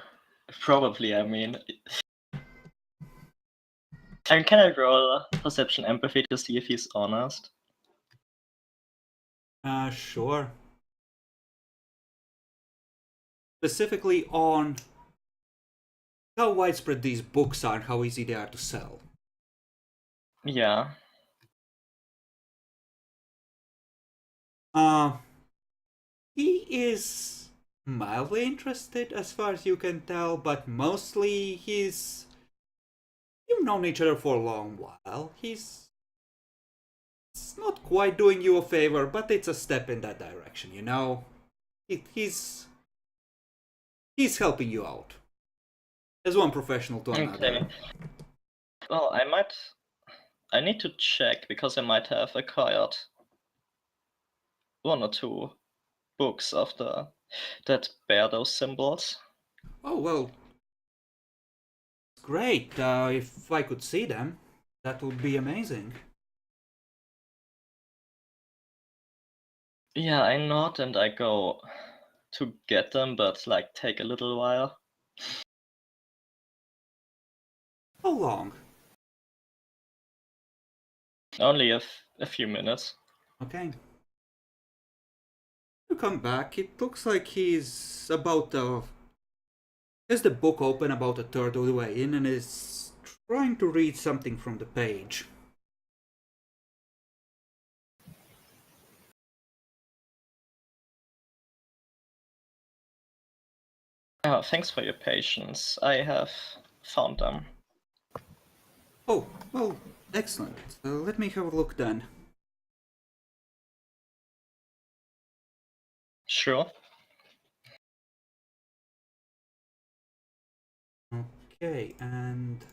Probably, I mean... And can I roll perception empathy to see if he's honest? Sure. Specifically on how widespread these books are and how easy they are to sell. Yeah. Uh, he is mildly interested as far as you can tell, but mostly you've known each other for a long while. It's not quite doing you a favor, but it's a step in that direction, you know? He's helping you out. As one professional to another. Okay. Well, I need to check because I might have acquired one or two books that bear those symbols. Oh, well. Great. If I could see them, that would be amazing. Yeah, I nod and I go to get them, but like take a little while. How long? Only a few minutes. Okay. You come back. It looks like he's has the book open about a third of the way in and is trying to read something from the page. Oh, thanks for your patience. I have found them. Oh, well, excellent. Let me have a look then. Sure. Okay, and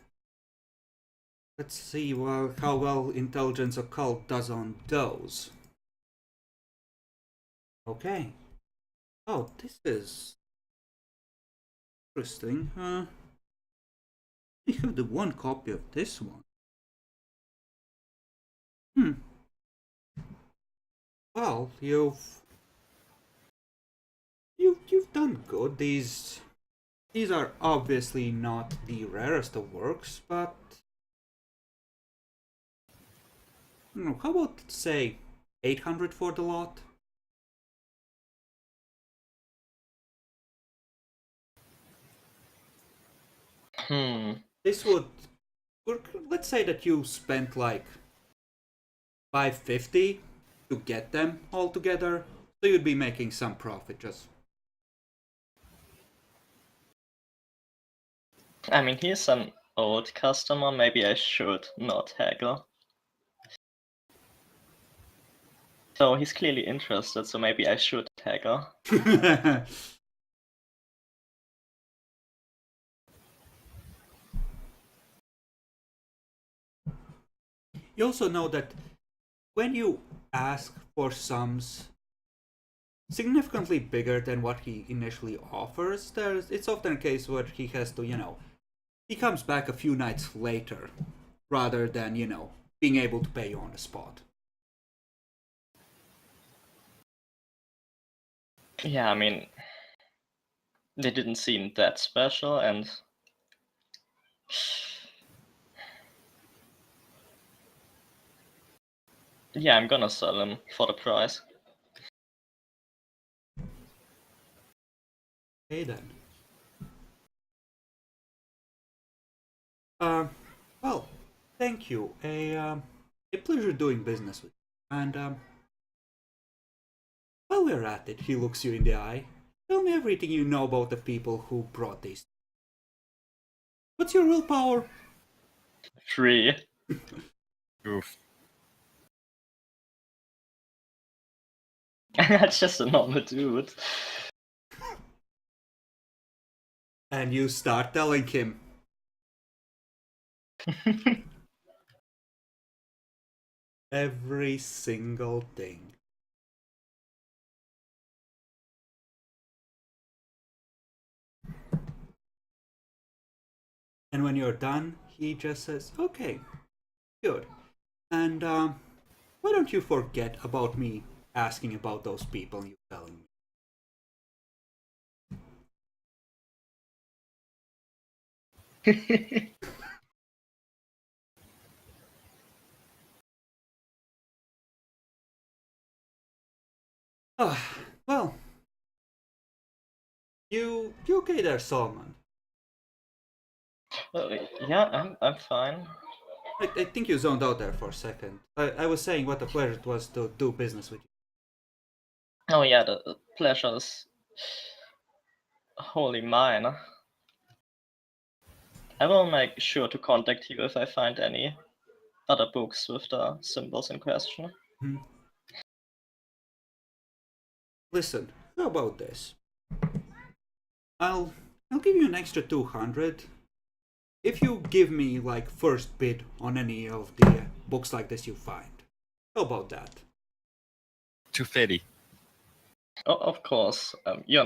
let's see how well intelligence occult does on those. Okay. Oh, this is interesting. We have the one copy of this one. Hmm. Well, you've done good. These are obviously not the rarest of works, but how about say 800 for the lot? This would, let's say that you spent like 550 to get them all together, so you'd be making some profit just. I mean, he's an old customer. Maybe I should not haggle. So he's clearly interested, so maybe I should haggle. You also know that when you ask for sums significantly bigger than what he initially offers, it's often a case where he has to, he comes back a few nights later rather than, being able to pay you on the spot. Yeah, I mean, they didn't seem that special, and yeah, I'm gonna sell them for the price. Okay then. Well, thank you. A pleasure doing business with you. And while we're at it, he looks you in the eye. Tell me everything you know about the people who brought these. What's your willpower? 3. Oof. That's just a normal dude. And you start telling him. Every single thing. And when you're done, he just says, okay, good. And why don't you forget about me asking about those people you're telling me? Well, you okay there, Solomon? Yeah, I'm fine. I think you zoned out there for a second. I was saying what a pleasure it was to do business with you. Oh yeah, the pleasure is wholly mine. I will make sure to contact you if I find any other books with the symbols in question. Hmm. Listen, how about this? I'll I'll give you an extra 200 if you give me like first bid on any of the books like this you find. How about that? 250. Oh, of course, you're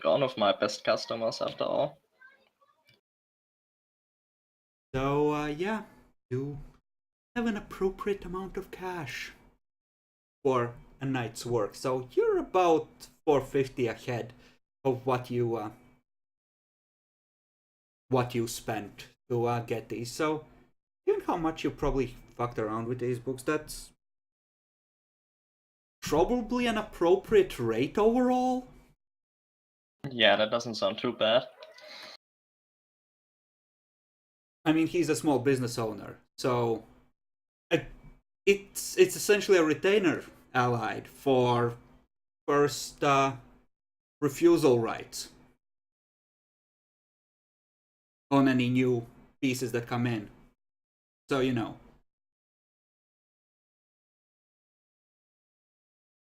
one of my best customers after all. So yeah, you have an appropriate amount of cash for a night's work. So you're about 450 ahead of what you spent to get these. So given how much you probably fucked around with these books, that's probably an appropriate rate overall. Yeah, that doesn't sound too bad. I mean, he's a small business owner, so it's essentially a retainer allied for first refusal rights on any new pieces that come in. So you know.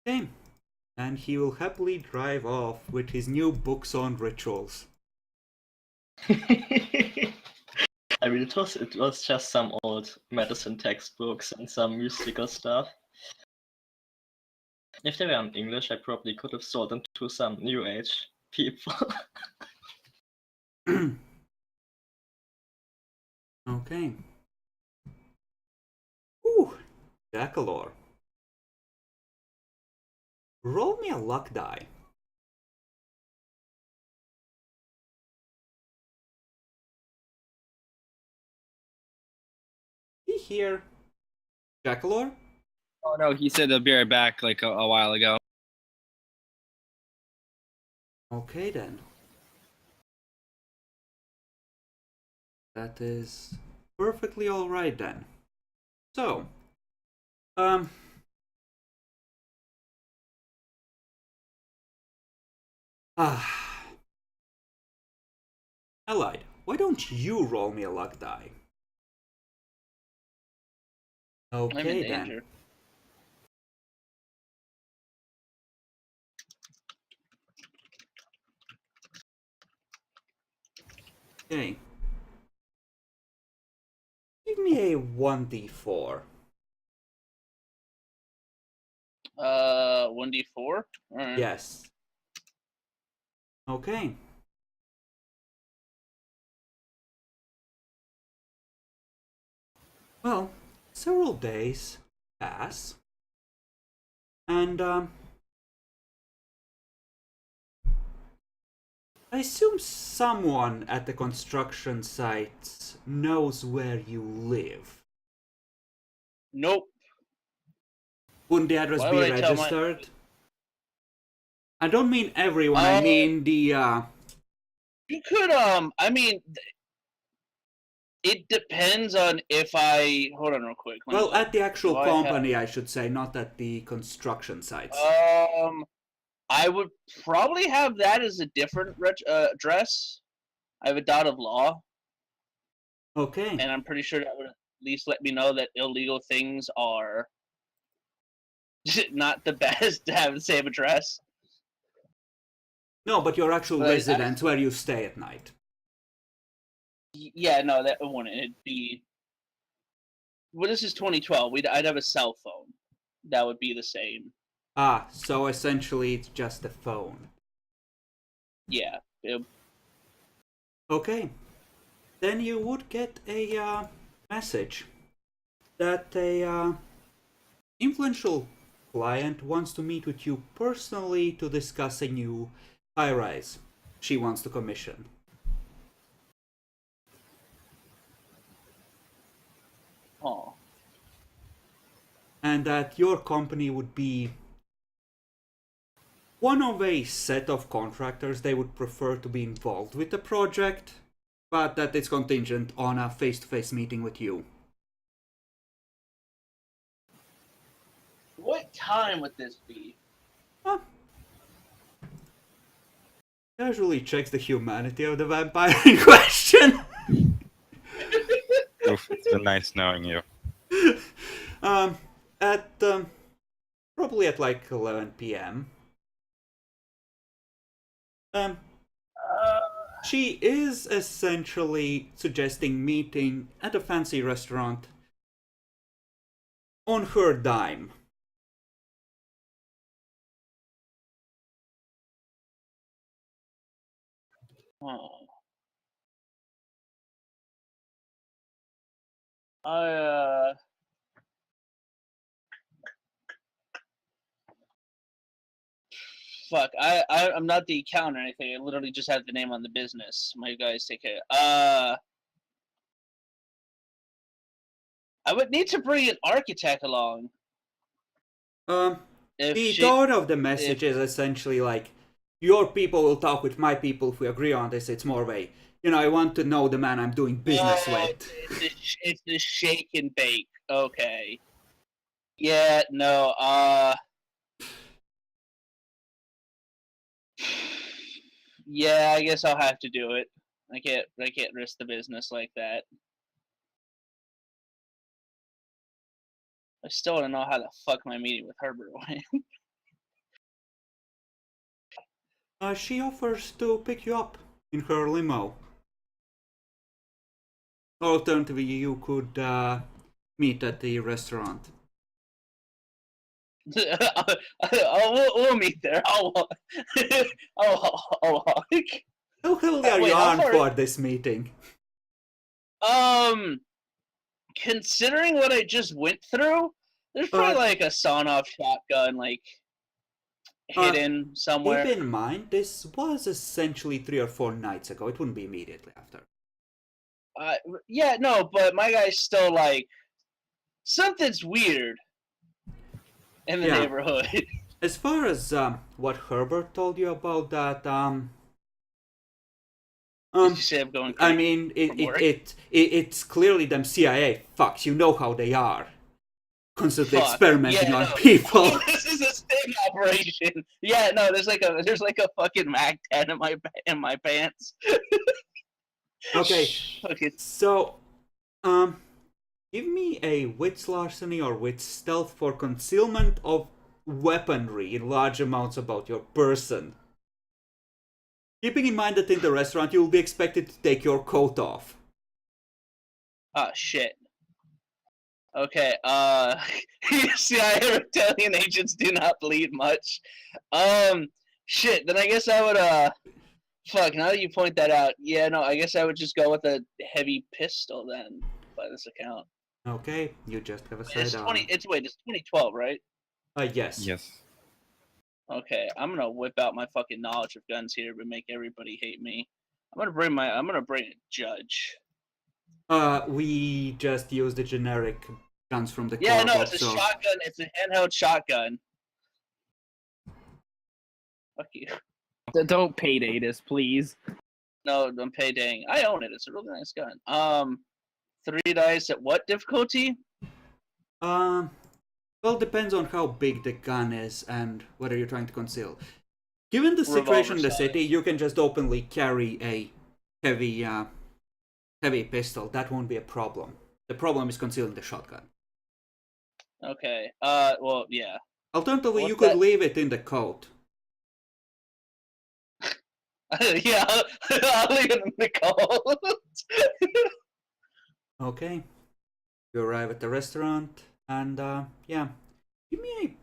Okay. And he will happily drive off with his new books on rituals. I mean, it was just some old medicine textbooks and some mystical stuff. If they were in English, I probably could have sold them to some New Age people. Okay. Ooh, Jackalore. Roll me a luck die. He here, Jackalore? Oh no, he said they'll be right back like a while ago. Okay then. That is perfectly alright then. So, um, Allied, why don't you roll me a luck die? I'm in Okay danger. then. Okay. Give me a 1d4. 1d4. All right. Yes. Okay. Well, several days pass, and I assume someone at the construction site knows where you live. Nope. Wouldn't the address Why be would I tell my? registered? I don't mean everyone, I mean the You could I mean, it depends on if I hold on real quick. Let me well, look. at the actual Do I have- company, I should say, not at the construction sites. I would probably have that as a different address. I have a dot of law, Okay. and I'm pretty sure that would at least let me know that illegal things are not the best to have the same address. No, but your actual But residence where you stay at night. yeah, no, that wouldn't. It'd be. Well, this is 2012. I'd have a cell phone. That would be the same. Ah, so essentially it's just a phone. Yeah. Okay. Then you would get a message that a influential client wants to meet with you personally to discuss a new high-rise she wants to commission. Oh. And that your company would be one of a set of contractors they would prefer to be involved with the project, but that it's contingent on a face-to-face meeting with you. What time would this be? Casually checks the humanity of the vampire in question. Oof, it's been nice knowing you. At probably at like 11 p.m. She is essentially suggesting meeting at a fancy restaurant on her dime. Oh. Fuck. I'm not the accountant or anything. I literally just have the name on the business. My guys take care. I would need to bring an architect along. The tone of the message is essentially like, your people will talk with my people if we agree on this. It's more of a, I want to know the man I'm doing business with. It's the shake and bake. Okay. Yeah, no, yeah, I guess I'll have to do it. I can't risk the business like that. I still don't know how the fuck my meeting with Herbert went. She offers to pick you up in her limo. Alternatively, you could meet at the restaurant. We'll meet there. I'll walk. I'll walk. How heavily are you armed for this meeting? Considering what I just went through, there's probably like a sawn-off shotgun, like hidden somewhere. Keep in mind, this was essentially 3 or 4 nights ago. It wouldn't be immediately after. Yeah, no, but my guy's still like, something's weird in the neighborhood. As far as what Herbert told you about that, Did you say I'm going crazy? I mean, it's clearly them CIA fucks. You know how they are. Constantly experimenting on people. This is a sting operation. Yeah, no, there's like a fucking Mac 10 in my pants. Okay, so, give me a wits larceny or wits stealth for concealment of weaponry in large amounts about your person. Keeping in mind that in the restaurant you will be expected to take your coat off. Oh, shit. Okay, CIA reptilian agents do not bleed much. Shit, then I guess I would, fuck, now that you point that out, yeah, no, I guess I would just go with a heavy pistol then, by this account. Okay, you just have a sidearm. It's 2012, right? Yes. Yes. Okay, I'm gonna whip out my fucking knowledge of guns here to make everybody hate me. I'm gonna bring a judge. We just use the generic guns from the Yeah, car no, box, it's a shotgun. It's a handheld shotgun. Fuck you. Don't payday this, please. No, I'm paydaying. I own it. It's a really nice gun. 3 dice at what difficulty? Well, depends on how big the gun is and whether you're trying to conceal. Given the situation in the city, you can just openly carry a heavy pistol. That won't be a problem. The problem is concealing the shotgun. Okay. Well, yeah. Alternatively, you could leave it in the coat. Yeah, I'll leave it in the coat. Okay. You arrive at the restaurant, and yeah. Give me a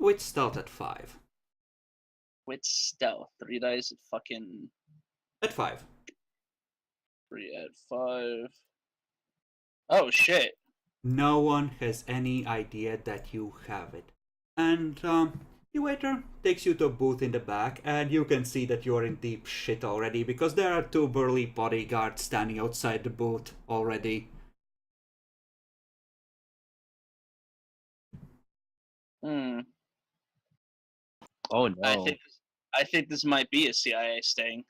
wit stealth at 5. Wit stealth. 3 dice at fucking... At 5. 3 at 5. Oh, shit. No one has any idea that you have it. And the waiter takes you to a booth in the back, and you can see that you're in deep shit already, because there are 2 burly bodyguards standing outside the booth already. Oh no. I think this might be a CIA sting.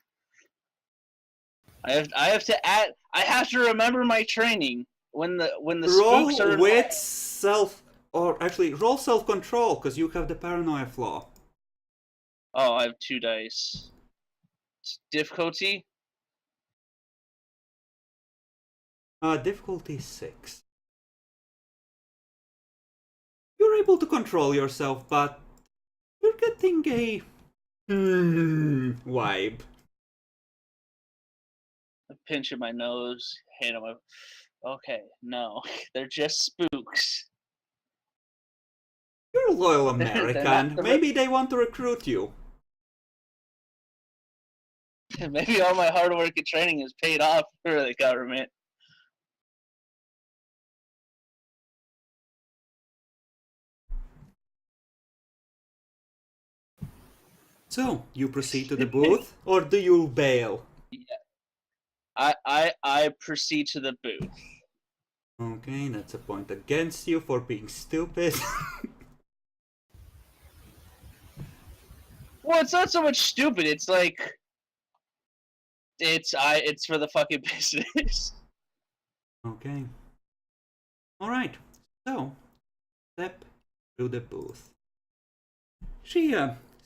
I have to add. I have to remember my training when the spooks are Roll involved. with self, or actually roll self-control because you have the paranoia flaw. Oh, I have 2 dice. Difficulty? Difficulty 6. You're able to control yourself, but you're getting a vibe. A pinch in my nose, hand on my. Okay, no, they're just spooks. You're a loyal They're not American. the Maybe they want to recruit you. Maybe all my hard work and training is paid off for the government. So, you proceed to the booth, or do you bail? I proceed to the booth. Okay, that's a point against you for being stupid. Well, it's not so much stupid. It's like it's for the fucking business. Okay. Alright, so, step to the booth. She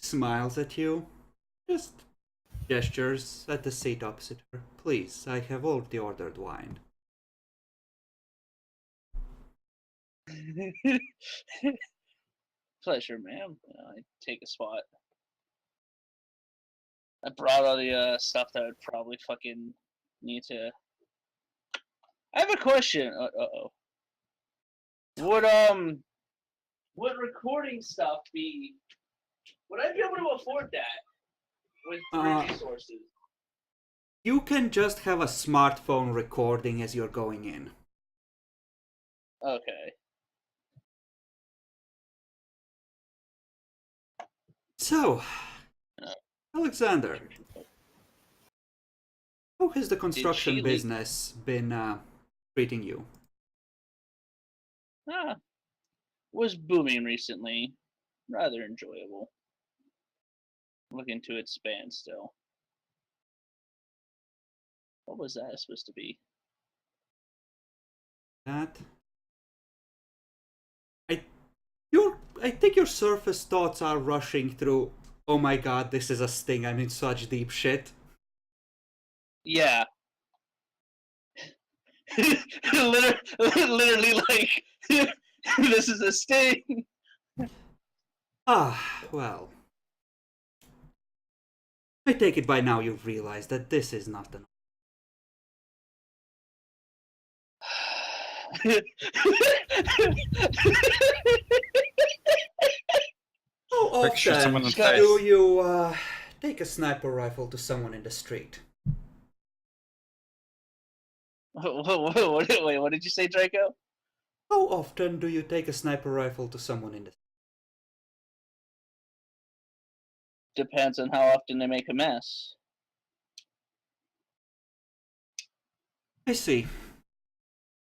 smiles at you, just gestures at the seat opposite her. Please, I have already ordered wine. Pleasure, ma'am. I take a spot. I brought all the stuff that I would probably fucking need to. I have a question. Uh-oh. Would recording stuff be? Would I be able to afford that with 3 resources? You can just have a smartphone recording as you're going in. Okay. So, Alexander, how has the construction leak? business been treating you? Was booming recently. Rather enjoyable. Looking to expand still. What was that supposed to be? That I think your surface thoughts are rushing through. Oh my god, this is a sting. I'm in such deep shit. Yeah. literally like this is a sting. Well. I take it by now you've realized that this is not an. How Quick, shoot someone often in the do face. you take a sniper rifle to someone in the street? Wait, what did you say, Draco? How often do you take a sniper rifle to someone in the street? Depends on how often they make a mess. I see.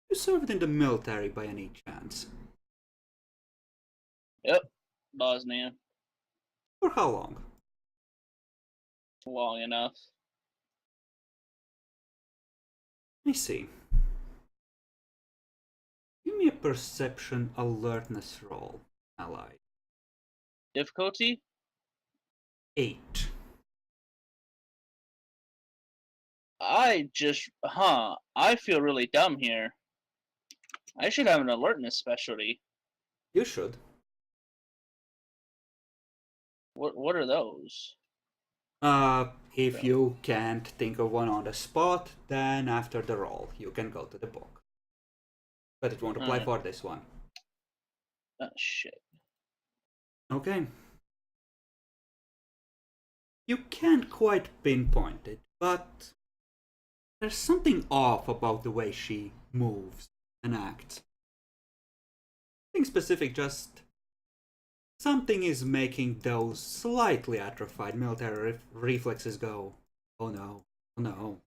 You served in the military by any chance? Yep, Bosnia. For how long? Long enough. I see. Give me a perception alertness roll, ally. Difficulty? 8. I feel really dumb here. I should have an alertness specialty. You should. What are those? If you can't think of one on the spot, then after the roll, you can go to the book. But it won't apply for this one. Oh, shit. Okay. You can't quite pinpoint it, but there's something off about the way she moves and acts. Nothing specific, just something is making those slightly atrophied military reflexes go, oh no, oh no.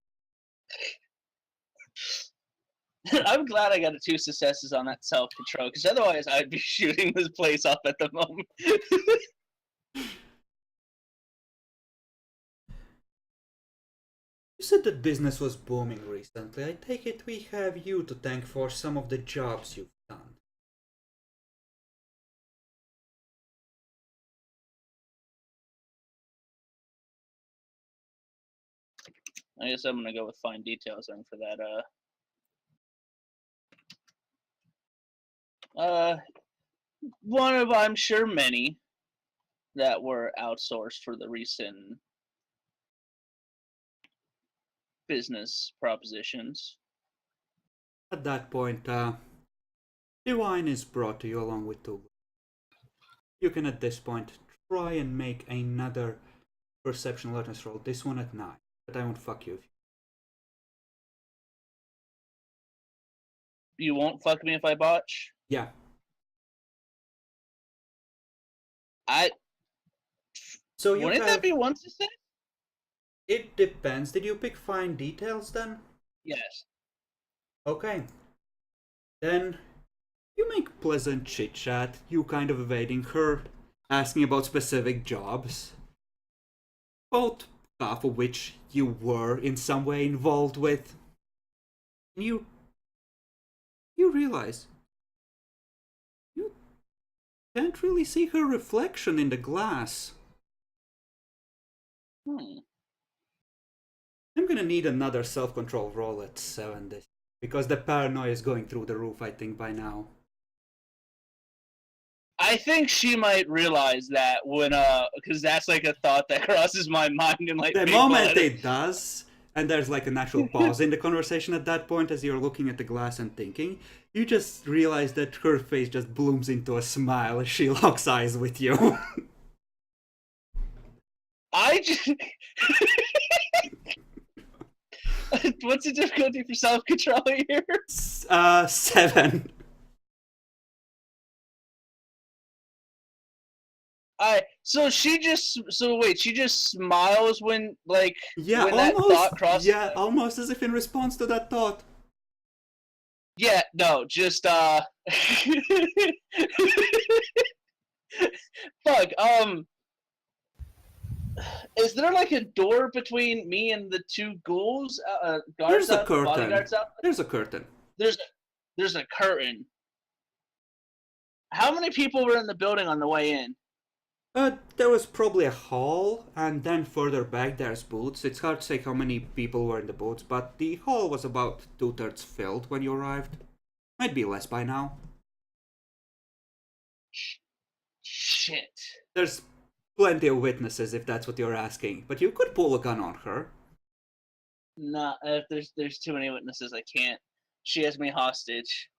I'm glad I got 2 successes on that self-control, because otherwise I'd be shooting this place up at the moment. You said that business was booming recently. I take it we have you to thank for some of the jobs you've done. I guess I'm gonna go with fine details then for that. One of, I'm sure, many that were outsourced for the recent business propositions. At that point, the wine is brought to you along with two. You can at this point try and make another perception alertness roll, this one at 9, but I won't fuck you. You won't fuck me if I botch? Yeah. So you Wouldn't that be one success? It depends. Did you pick fine details then? Yes. Okay. Then you make pleasant chit chat, you kind of evading her, asking about specific jobs. Both half of which you were in some way involved with. You realize you can't really see her reflection in the glass. I'm gonna need another self-control roll at 7 this, because the paranoia is going through the roof, I think, by now. I think she might realize that when, because that's like a thought that crosses my mind in like The people moment that- it does, and there's like a natural pause in the conversation at that point as you're looking at the glass and thinking, you just realize that her face just blooms into a smile as she locks eyes with you. I just. What's the difficulty for self-control here? 7. So she just smiles when like Yeah, when almost. that thought crosses. Yeah, almost as if in response to that thought. Yeah, no, just fuck. Is there like a door between me and the two ghouls? Guards There's a out, curtain. bodyguards out? There's a curtain. There's a curtain. How many people were in the building on the way in? There was probably a hall, and then further back there's booths. It's hard to say how many people were in the booths, but the hall was about 2/3 filled when you arrived. Might be less by now. Shit. There's plenty of witnesses if that's what you're asking, but you could pull a gun on her. Nah, if there's too many witnesses, I can't. She has me hostage.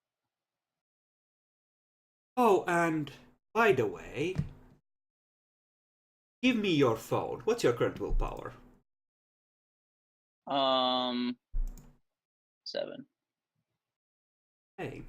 Oh, and by the way, give me your phone. What's your current willpower? 7. Hey.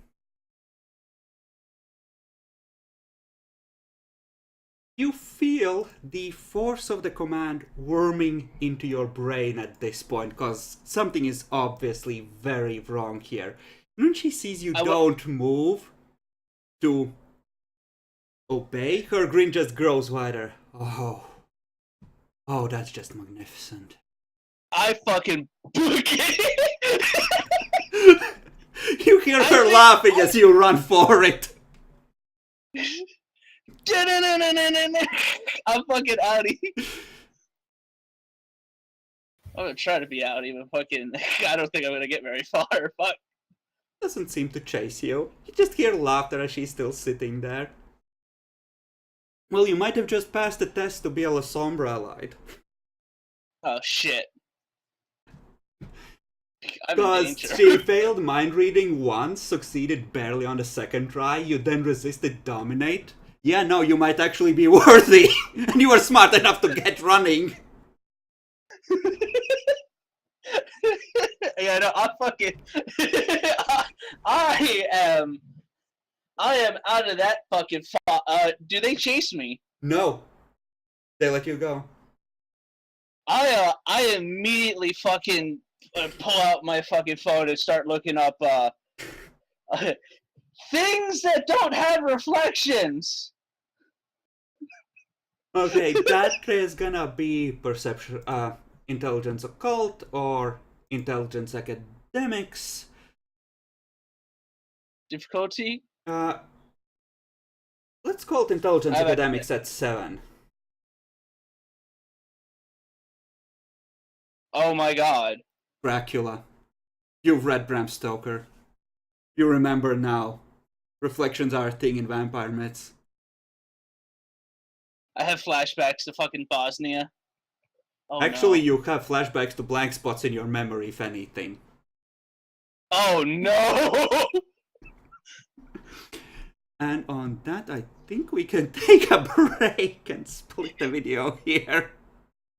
You feel the force of the command worming into your brain at this point, because something is obviously very wrong here. And when she sees you don't move to obey, her grin just grows wider. Oh, that's just magnificent. I fucking book it. You hear her laughing as you run for it. I'm fucking outie. I'm gonna try to be outie, but fucking, I don't think I'm gonna get very far. Fuck. Doesn't seem to chase you. You just hear laughter as she's still sitting there. Well, you might have just passed the test to be a La Sombra allied. Oh shit. I'm in Because danger. she failed mind reading once, succeeded barely on the second try, you then resisted dominate. Yeah, no, you might actually be worthy, and you were smart enough to get running. Yeah, no, I'm fucking. I am out of that fucking. Do they chase me? No, they let you go. I immediately fucking pull out my fucking phone and start looking up things that don't have reflections. Okay, that is gonna be perception. intelligence occult or intelligence academics. Difficulty? Let's call it intelligence I like academics at 7. Oh my god. Dracula. You've read Bram Stoker. You remember now. Reflections are a thing in vampire myths. I have flashbacks to fucking Bosnia. Oh, Actually, no. you have flashbacks to blank spots in your memory, if anything. Oh no! And on that, I think we can take a break and split the video here.